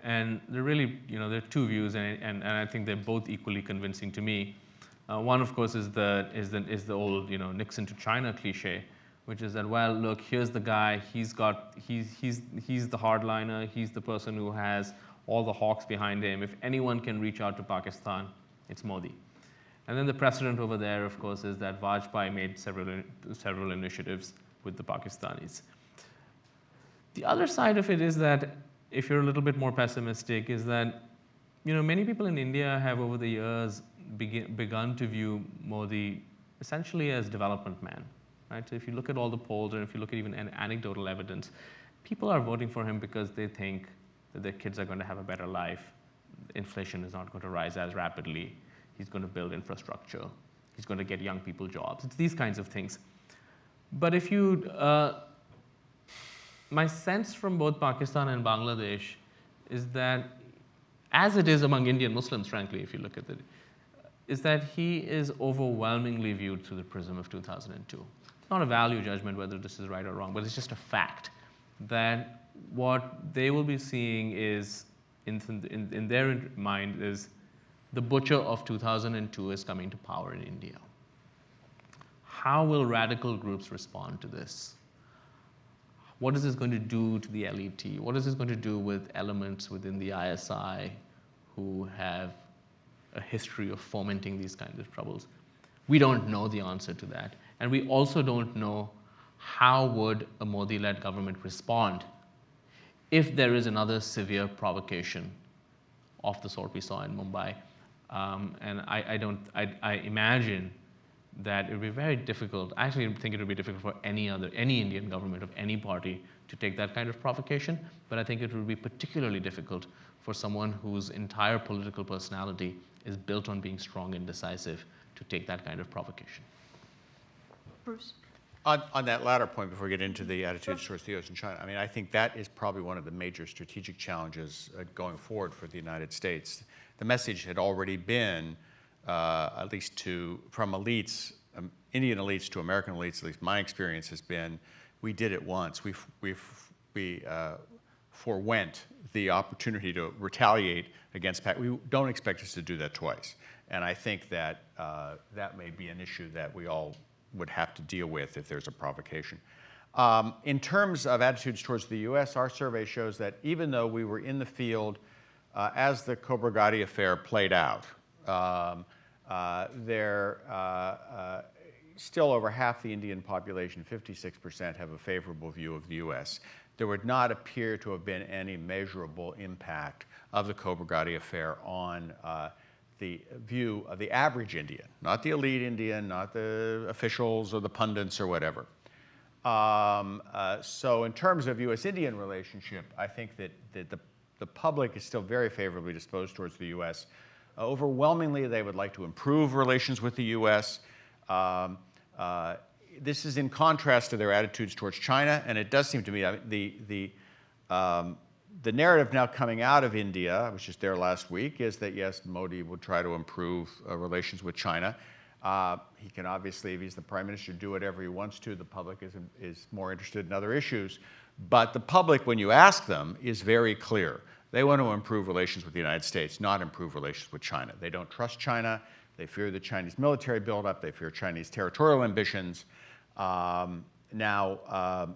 [SPEAKER 2] And there are two views, and I think they're both equally convincing to me. One, of course, is the old Nixon to China cliche, which is that, well, look, here's the guy. He's the hardliner. He's the person who has all the hawks behind him. If anyone can reach out to Pakistan, it's Modi. And then the precedent over there, of course, is that Vajpayee made several initiatives with the Pakistanis. The other side of it is that, if you're a little bit more pessimistic, is that many people in India have over the years begun to view Modi essentially as development man. Right? So if you look at all the polls, or if you look at even anecdotal evidence, people are voting for him because they think that their kids are going to have a better life. Inflation is not going to rise as rapidly. He's going to build infrastructure. He's going to get young people jobs. It's these kinds of things. But if you, my sense from both Pakistan and Bangladesh is that, as it is among Indian Muslims, frankly, if you look at it, is that he is overwhelmingly viewed through the prism of 2002. It's not a value judgment whether this is right or wrong, but it's just a fact that what they will be seeing is, in their mind, is the butcher of 2002 is coming to power in India. How will radical groups respond to this? What is this going to do to the LET? What is this going to do with elements within the ISI who have a history of fomenting these kinds of troubles? We don't know the answer to that. And we also don't know how would a Modi-led government respond if there is another severe provocation of the sort we saw in Mumbai. And I imagine that it would be very difficult. I actually think it would be difficult for any Indian government of any party to take that kind of provocation, but I think it would be particularly difficult for someone whose entire political personality is built on being strong and decisive to take that kind of provocation.
[SPEAKER 1] Bruce?
[SPEAKER 3] On that latter point, before we get into the attitudes towards the U.S. and China, I mean, I think that is probably one of the major strategic challenges going forward for the United States. The message had already been, at least from elites, Indian elites to American elites, at least my experience has been, we did it once. We forwent the opportunity to retaliate against Pakistan. We don't expect us to do that twice. And I think that that may be an issue that we all would have to deal with if there's a provocation. In terms of attitudes towards the U.S., our survey shows that even though we were in the field as the Khobragadi affair played out, still over half the Indian population, 56%, have a favorable view of the U.S. there would not appear to have been any measurable impact of the Khobragadi affair on the view of the average Indian, not the elite Indian, not the officials or the pundits or whatever. So in terms of U.S.-Indian relationship, I think that the public is still very favorably disposed towards the U.S. Overwhelmingly, they would like to improve relations with the U.S. This is in contrast to their attitudes towards China, and it does seem to me the narrative now coming out of India, I was just there last week, is that yes, Modi would try to improve relations with China. He can obviously, if he's the prime minister, do whatever he wants to. The public is more interested in other issues. But the public, when you ask them, is very clear. They want to improve relations with the United States, not improve relations with China. They don't trust China. They fear the Chinese military buildup. They fear Chinese territorial ambitions. Now,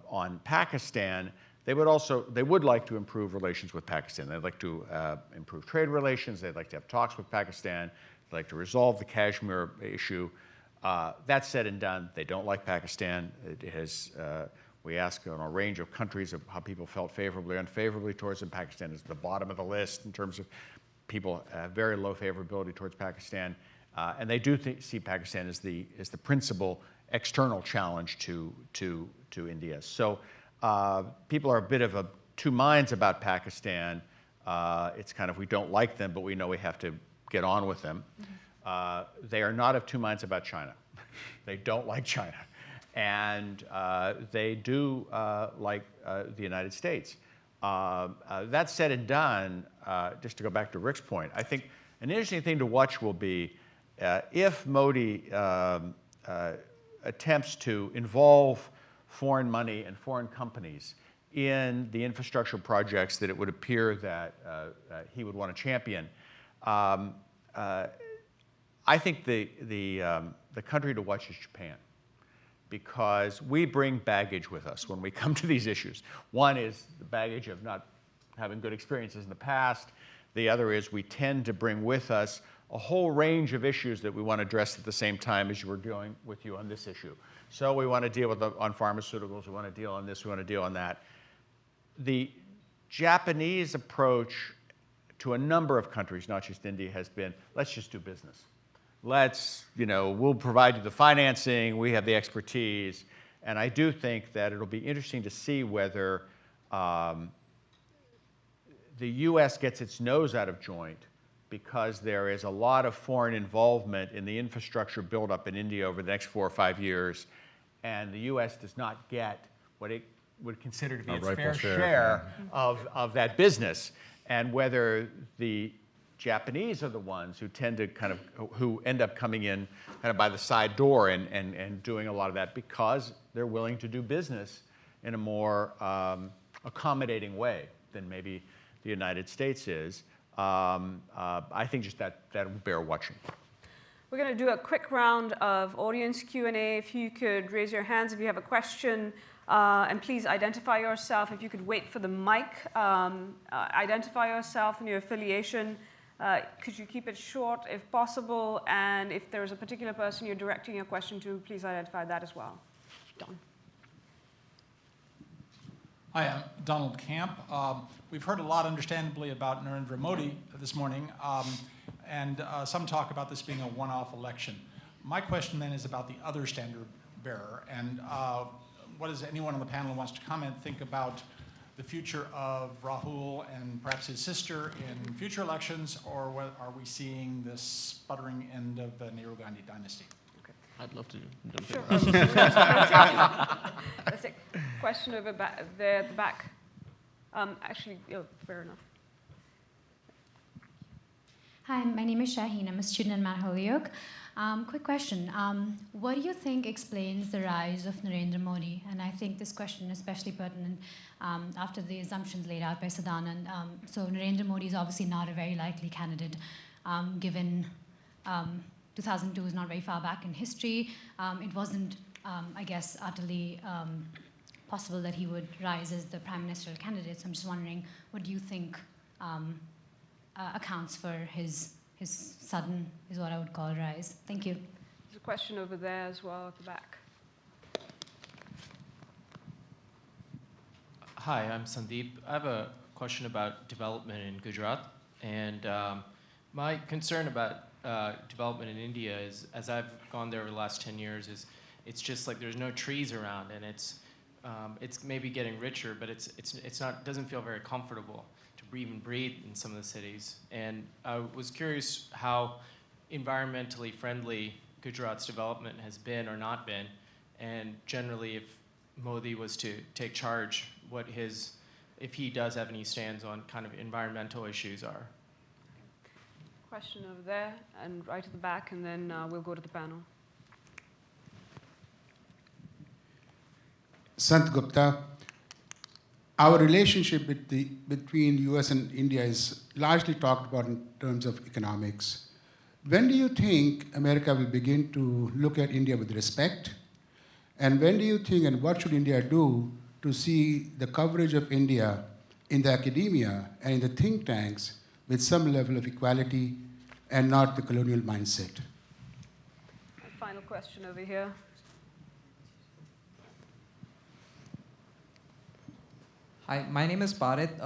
[SPEAKER 3] on Pakistan, they would like to improve relations with Pakistan. They'd like to improve trade relations. They'd like to have talks with Pakistan. They'd like to resolve the Kashmir issue. That said and done, they don't like Pakistan. It has, we ask on a range of countries of how people felt favorably or unfavorably towards them. Pakistan is at the bottom of the list in terms of people have very low favorability towards Pakistan. And they do see Pakistan as the principal external challenge to India. So people are a bit of two minds about Pakistan. It's kind of, we don't like them, but we know we have to get on with them. They are not of two minds about China. They don't like China. And they do like the United States. That said and done, just to go back to Rick's point, I think an interesting thing to watch will be if Modi attempts to involve foreign money and foreign companies in the infrastructure projects that it would appear that he would want to champion. I think the country to watch is Japan, because we bring baggage with us when we come to these issues. One is the baggage of not having good experiences in the past. The other is we tend to bring with us a whole range of issues that we want to address at the same time as we're dealing with you on this issue. So we want to deal with on pharmaceuticals, we want to deal on this, we want to deal on that. The Japanese approach to a number of countries, not just India, has been, let's just do business. We'll provide you the financing, we have the expertise. And I do think that it'll be interesting to see whether the US gets its nose out of joint because there is a lot of foreign involvement in the infrastructure buildup in India over the next 4 or 5 years, and the US does not get what it would consider to be its fair share of that business, and whether the Japanese are the ones who tend to who end up coming in kind of by the side door and doing a lot of that because they're willing to do business in a more accommodating way than maybe the United States is. I think just that'll bear watching.
[SPEAKER 1] We're going to do a quick round of audience Q&A. If you could raise your hands if you have a question, and please identify yourself. If you could wait for the mic, identify yourself and your affiliation. Could you keep it short if possible? And if there's a particular person you're directing your question to, please identify that as well. Don.
[SPEAKER 6] Hi, I'm Donald Camp. We've heard a lot, understandably, about Narendra Modi this morning, and some talk about this being a one-off election. My question then is about the other standard bearer, and what does anyone on the panel who wants to comment think about the future of Rahul and perhaps his sister in future elections, or are we seeing this sputtering end of the Nehru-Gandhi dynasty?
[SPEAKER 2] I'd love to jump
[SPEAKER 1] Sure.
[SPEAKER 2] in.
[SPEAKER 1] Let's take a question over there at the back. Fair enough.
[SPEAKER 7] Hi, my name is Shaheen. I'm a student in Mount Holyoke. Quick question. What do you think explains the rise of Narendra Modi? And I think this question is especially pertinent after the assumptions laid out by Sadanand. So Narendra Modi is obviously not a very likely candidate, given 2002 is not very far back in history. It wasn't, I guess, utterly possible that he would rise as the prime ministerial candidate. So I'm just wondering, what do you think accounts for his sudden, is what I would call, rise? Thank you.
[SPEAKER 1] There's a question over there as well at the back.
[SPEAKER 8] Hi, I'm Sandeep. I have a question about development in Gujarat. And my concern about development in India is, as I've gone there over the last 10 years, is it's just like there's no trees around, and it's maybe getting richer, but it's not, doesn't feel very comfortable to even breathe in some of the cities. And I was curious how environmentally friendly Gujarat's development has been or not been, and generally if Modi was to take charge, what his, if he does have any stands on kind of environmental issues are.
[SPEAKER 1] Question over there and right at the back, and then we'll go to the panel.
[SPEAKER 9] Sant Gupta, our relationship between US and India is largely talked about in terms of economics. When do you think America will begin to look at India with respect? And when do you think, and what should India do to see the coverage of India in the academia and in the think tanks with some level of equality and not the colonial mindset?
[SPEAKER 1] Final question over here.
[SPEAKER 10] Hi, my name is Bharat.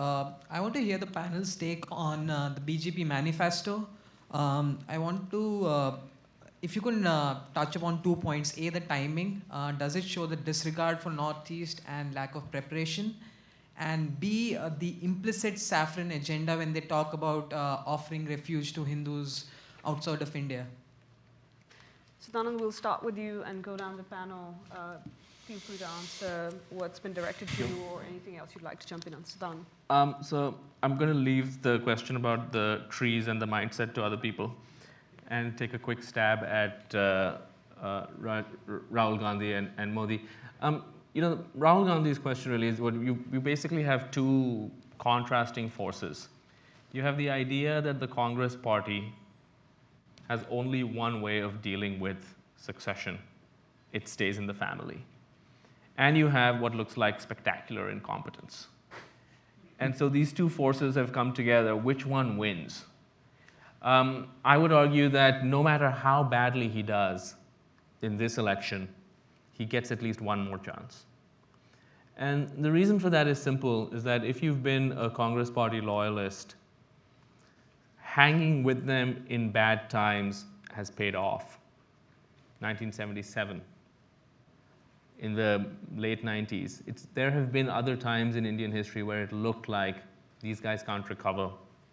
[SPEAKER 10] I want to hear the panel's take on the BJP manifesto. I want to, if you could touch upon 2 points. A, the timing. Does it show the disregard for Northeast and lack of preparation? And B, the implicit saffron agenda when they talk about offering refuge to Hindus outside of India?
[SPEAKER 1] So Danand, we'll start with you and go down the panel. Feel free to answer what's been directed to you or anything else you'd like to jump in on. Sudan.
[SPEAKER 2] So I'm going to leave the question about the trees and the mindset to other people and take a quick stab at Rahul Gandhi and Modi. You know, Rahul Gandhi's question really is what you basically have two contrasting forces. You have the idea that the Congress party has only one way of dealing with succession. It stays in the family. And you have what looks like spectacular incompetence. And so these two forces have come together. Which one wins? I would argue that no matter how badly he does in this election, he gets at least one more chance. And the reason for that is simple, is that if you've been a Congress Party loyalist, hanging with them in bad times has paid off. 1977. In the late 90s. There have been other times in Indian history where it looked like these guys can't recover,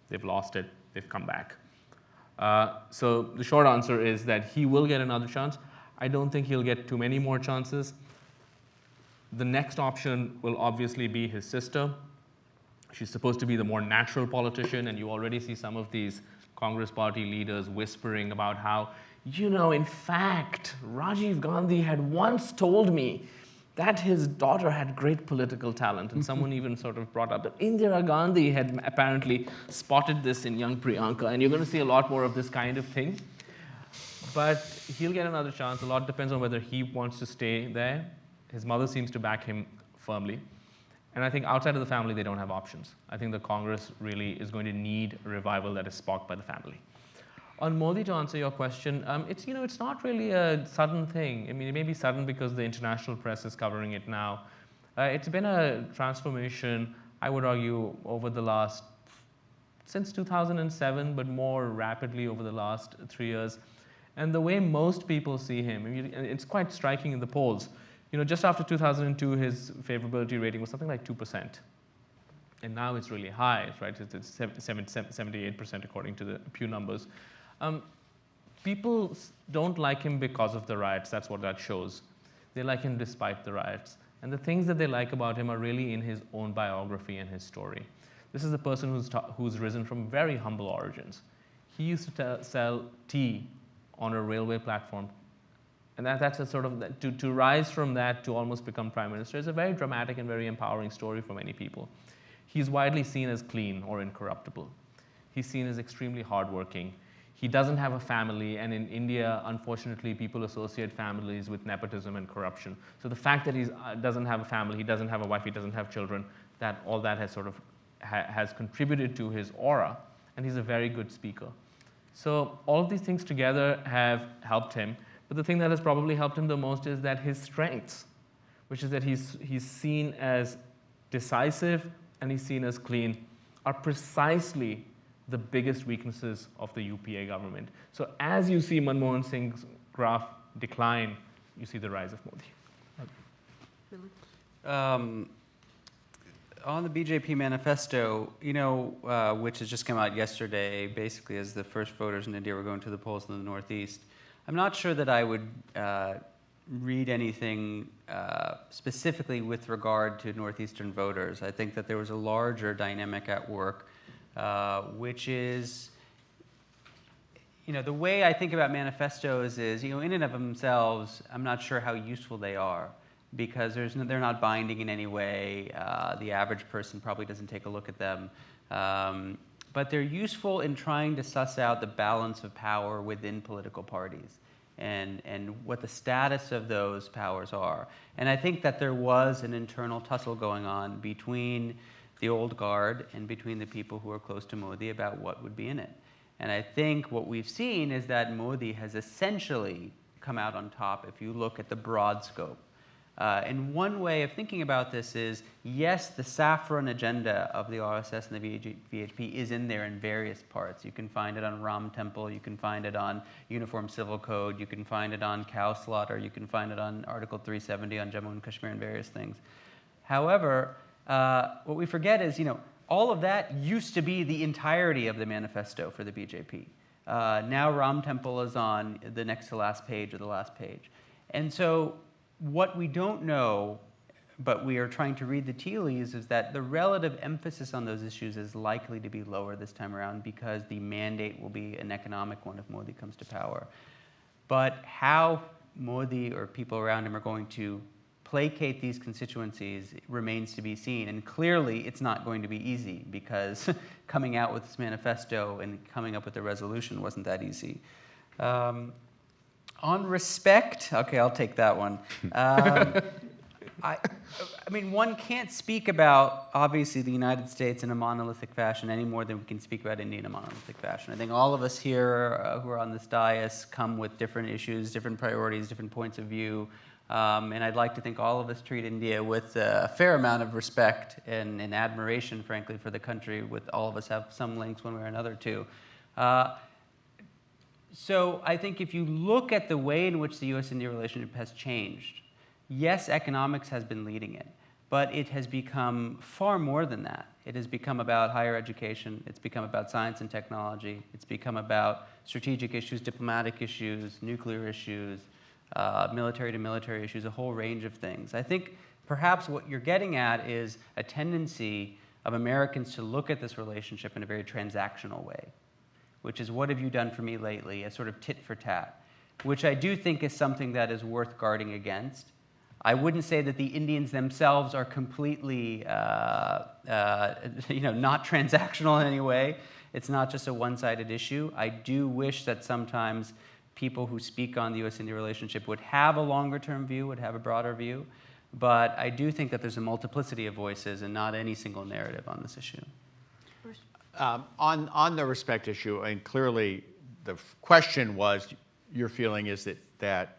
[SPEAKER 2] they've lost it, they've come back. So the short answer is that he will get another chance. I don't think he'll get too many more chances. The next option will obviously be his sister. She's supposed to be the more natural politician, and you already see some of these Congress Party leaders whispering about how, you know, in fact, Rajiv Gandhi had once told me that his daughter had great political talent. And someone even sort of brought up that Indira Gandhi had apparently spotted this in young Priyanka. And you're going to see a lot more of this kind of thing. But he'll get another chance. A lot depends on whether he wants to stay there. His mother seems to back him firmly. And I think outside of the family, they don't have options. I think the Congress really is going to need a revival that is sparked by the family. On Modi, to answer your question, it's not really a sudden thing. I mean, it may be sudden because the international press is covering it now. It's been a transformation, I would argue, over the last, since 2007, but more rapidly over the last 3 years. And the way most people see him, I mean, it's quite striking in the polls. You know, just after 2002, his favorability rating was something like 2%. And now it's really high, right? It's 78% according to the Pew numbers. People don't like him because of the riots. That's what that shows. They like him despite the riots. And the things that they like about him are really in his own biography and his story. This is a person who's risen from very humble origins. He used to sell tea on a railway platform. And that's a sort of, to rise from that to almost become prime minister is a very dramatic and very empowering story for many people. He's widely seen as clean or incorruptible. He's seen as extremely hardworking. He doesn't have a family, and in India, unfortunately, people associate families with nepotism and corruption. So the fact that he doesn't have a family, he doesn't have a wife, he doesn't have children, all that has sort of has contributed to his aura, and he's a very good speaker. So all of these things together have helped him. But the thing that has probably helped him the most is that his strengths, which is that he's seen as decisive, and he's seen as clean, are precisely the biggest weaknesses of the UPA government. So as you see Manmohan Singh's graph decline, you see the rise of Modi.
[SPEAKER 4] On the BJP manifesto, which has just come out yesterday, basically as the first voters in India were going to the polls in the Northeast, I'm not sure that I would read anything specifically with regard to Northeastern voters. I think that there was a larger dynamic at work, which is, the way I think about manifestos is, in and of themselves, I'm not sure how useful they are, because they're not binding in any way. The average person probably doesn't take a look at them. But they're useful in trying to suss out the balance of power within political parties and what the status of those powers are. And I think that there was an internal tussle going on between the old guard and between the people who are close to Modi about what would be in it. And I think what we've seen is that Modi has essentially come out on top if you look at the broad scope. And one way of thinking about this is, yes, the saffron agenda of the RSS and the VHP is in there in various parts. You can find it on Ram Temple, you can find it on Uniform Civil Code, you can find it on cow slaughter, you can find it on Article 370 on Jammu and Kashmir and various things. However, what we forget is, all of that used to be the entirety of the manifesto for the BJP. Now Ram Temple is on the next to last page or the last page. And so what we don't know, but we are trying to read the tea leaves, is that the relative emphasis on those issues is likely to be lower this time around because the mandate will be an economic one if Modi comes to power. But how Modi or people around him are going to placate these constituencies remains to be seen. And clearly, it's not going to be easy because coming out with this manifesto and coming up with a resolution wasn't that easy. On respect, okay, I'll take that one. I mean, one can't speak about, obviously, the United States in a monolithic fashion any more than we can speak about India in a monolithic fashion. I think all of us here who are on this dais come with different issues, different priorities, different points of view. And I'd like to think all of us treat India with a fair amount of respect and admiration, frankly, for the country, with all of us have some links one way or another to. So I think if you look at the way in which the U.S.-India relationship has changed, yes, economics has been leading it, but it has become far more than that. It has become about higher education. It's become about science and technology. It's become about strategic issues, diplomatic issues, nuclear issues, military-to-military issues, a whole range of things. I think perhaps what you're getting at is a tendency of Americans to look at this relationship in a very transactional way, which is, what have you done for me lately, a sort of tit for tat, which I do think is something that is worth guarding against. I wouldn't say that the Indians themselves are completely not transactional in any way. It's not just a one-sided issue. I do wish that sometimes people who speak on the U.S.-India relationship would have a longer-term view, would have a broader view. But I do think that there's a multiplicity of voices and not any single narrative on this issue.
[SPEAKER 3] On the respect issue, and clearly the question was, your feeling is that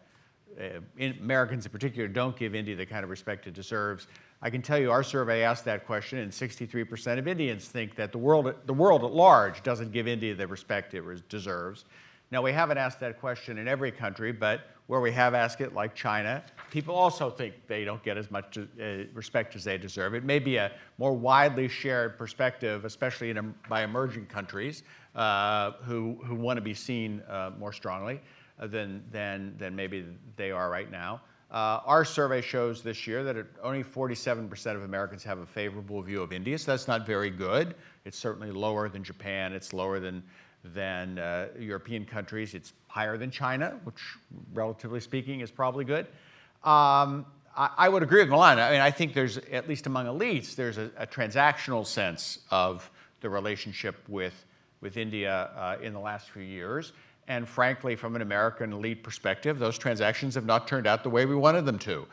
[SPEAKER 3] Americans in particular don't give India the kind of respect it deserves. I can tell you our survey asked that question, and 63% of Indians think that the world at large doesn't give India the respect it deserves. Now, we haven't asked that question in every country, but where we have asked it, like China, people also think they don't get as much respect as they deserve. It may be a more widely shared perspective, especially by emerging countries who want to be seen more strongly than maybe they are right now. Our survey shows this year that only 47% of Americans have a favorable view of India, so that's not very good. It's certainly lower than Japan. It's lower than European countries. It's higher than China, which, relatively speaking, is probably good. I would agree with Milan. I mean, I think there's, at least among elites, there's a transactional sense of the relationship with India in the last few years. And frankly, from an American elite perspective, those transactions have not turned out the way we wanted them to,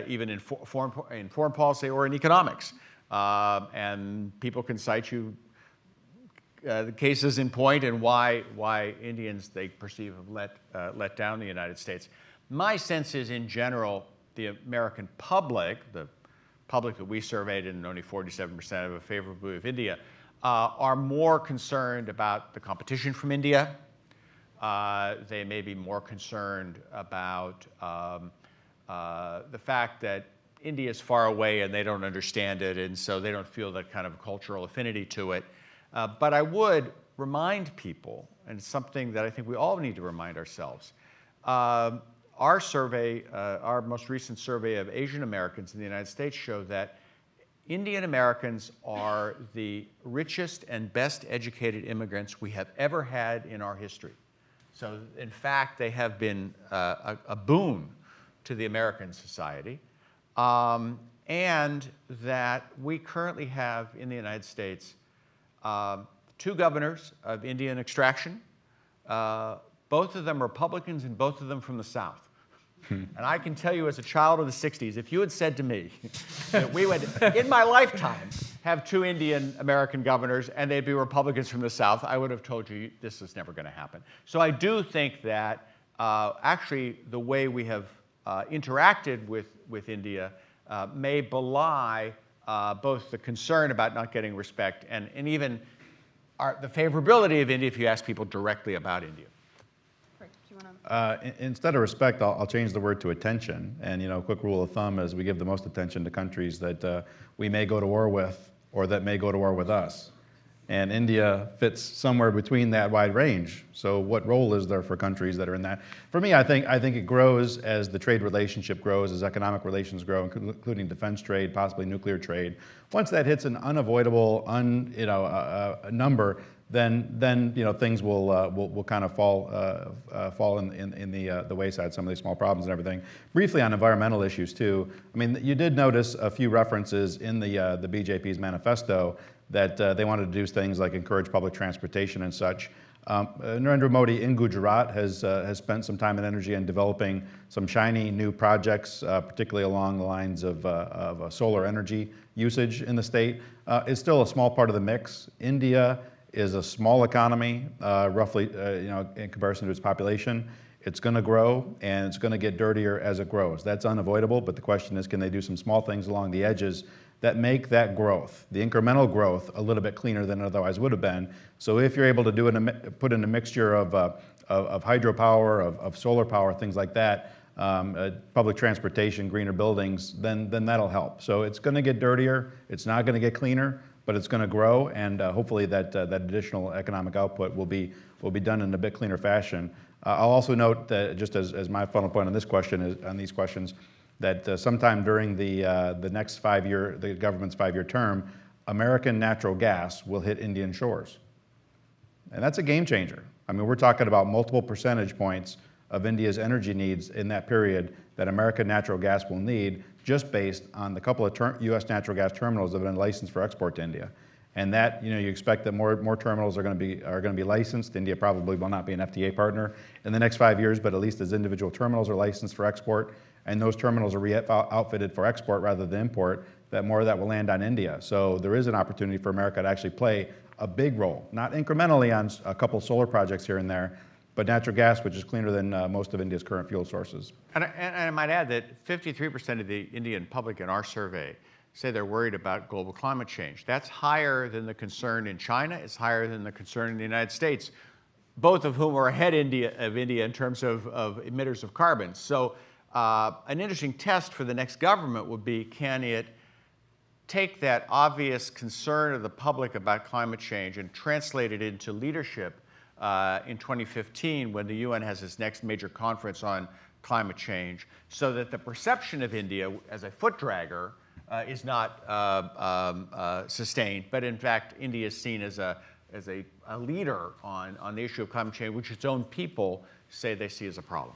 [SPEAKER 3] even in foreign policy or in economics. And people can cite you the cases in point and why Indians they perceive have let down the United States. My sense is, in general, the American public, the public that we surveyed, and only 47% have a favorable view of India, are more concerned about the competition from India. They may be more concerned about the fact that India is far away and they don't understand it, and so they don't feel that kind of cultural affinity to it. But I would remind people, and it's something that I think we all need to remind ourselves, our survey, our most recent survey of Asian Americans in the United States showed that Indian Americans are the richest and best educated immigrants we have ever had in our history. So in fact, they have been a boon to the American society. And that we currently have in the United States 2 governors of Indian extraction, both of them Republicans and both of them from the South. And I can tell you as a child of the 60s, if you had said to me that we would, in my lifetime, have 2 Indian American governors and they'd be Republicans from the South, I would have told you this is never going to happen. So I do think that actually the way we have interacted with India may belie both the concern about not getting respect and even the favorability of India if you ask people directly about India.
[SPEAKER 5] Instead of respect, I'll change the word to attention. And a quick rule of thumb is we give the most attention to countries that we may go to war with or that may go to war with us. And India fits somewhere between that wide range. So what role is there for countries that are in that? For me, I think it grows as the trade relationship grows, as economic relations grow, including defense trade, possibly nuclear trade. Once that hits an unavoidable number, then things will kind of fall in the wayside. Some of these small problems and everything. Briefly on environmental issues too. I mean, you did notice a few references in the BJP's manifesto that they wanted to do things like encourage public transportation and such. Narendra Modi in Gujarat has spent some time and energy in developing some shiny new projects, particularly along the lines of solar energy usage in the state. It's still a small part of the mix. India is a small economy, roughly, in comparison to its population. It's going to grow, and it's going to get dirtier as it grows. That's unavoidable, but the question is, can they do some small things along the edges that make that growth, the incremental growth, a little bit cleaner than it otherwise would have been? So if you're able to do put in a mixture of hydropower, of solar power, things like that, public transportation, greener buildings, then that'll help. So it's going to get dirtier. It's not going to get cleaner, but it's going to grow, and hopefully that additional economic output will be done in a bit cleaner fashion. I'll also note that, just as my final point on this question on these questions, that sometime during the government's 5-year term, American natural gas will hit Indian shores, and that's a game changer. I mean, we're talking about multiple percentage points of India's energy needs in that period that American natural gas will need, just based on the couple of U.S. natural gas terminals that have been licensed for export to India. And that, you expect that more terminals are going to be licensed. India probably will not be an FTA partner in the next 5 years, but at least as individual terminals are licensed for export, and those terminals are outfitted for export rather than import, that more of that will land on India. So there is an opportunity for America to actually play a big role, not incrementally on a couple solar projects here and there, but natural gas, which is cleaner than most of India's current fuel sources.
[SPEAKER 3] And I might add that 53% of the Indian public in our survey say they're worried about global climate change. That's higher than the concern in China. It's higher than the concern in the United States, both of whom are ahead of India in terms of emitters of carbon. So an interesting test for the next government would be, can it take that obvious concern of the public about climate change and translate it into leadership in 2015, when the UN has its next major conference on climate change, so that the perception of India as a foot dragger is not sustained, but in fact, India is seen as a leader on the issue of climate change, which its own people say they see as a problem.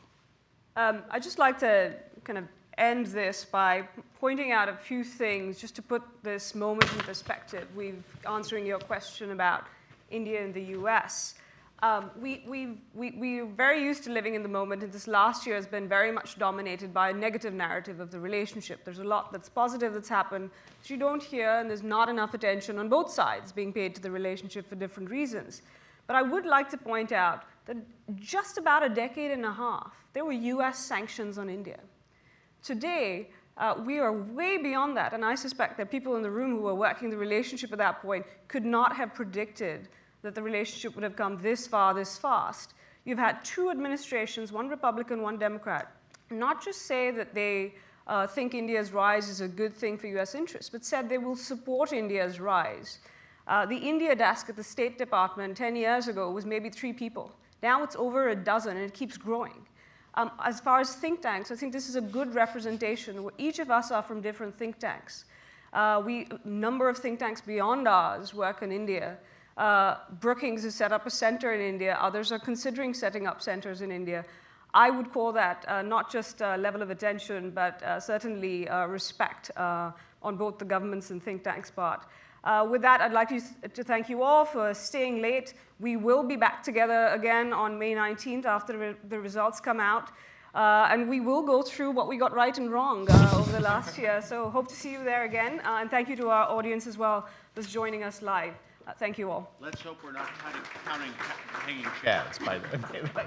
[SPEAKER 1] I'd just like to kind of end this by pointing out a few things, just to put this moment in perspective. We've answering your question about India and the US. We're very used to living in the moment, and this last year has been very much dominated by a negative narrative of the relationship. There's a lot that's positive that's happened that you don't hear, and there's not enough attention on both sides being paid to the relationship for different reasons. But I would like to point out that just about a decade and a half, there were US sanctions on India. Today, We are way beyond that, and I suspect that people in the room who were working the relationship at that point could not have predicted that the relationship would have come this far, this fast. You've had two administrations, one Republican, one Democrat, not just say that they think India's rise is a good thing for US interests, but said they will support India's rise. The India desk at the State Department 10 years ago was maybe 3 people. Now it's over a dozen, and it keeps growing. As far as think tanks, I think this is a good representation where each of us are from different think tanks. A number of think tanks beyond ours work in India. Brookings has set up a center in India. Others are considering setting up centers in India. I would call that not just a level of attention, but certainly respect on both the government's and think tanks' part. With that, I'd like to thank you all for staying late. We will be back together again on May 19th after the results come out. And we will go through what we got right and wrong over the last year. So hope to see you there again. And thank you to our audience as well that's joining us live. Thank you all.
[SPEAKER 3] Let's hope we're not counting hanging chads by the way.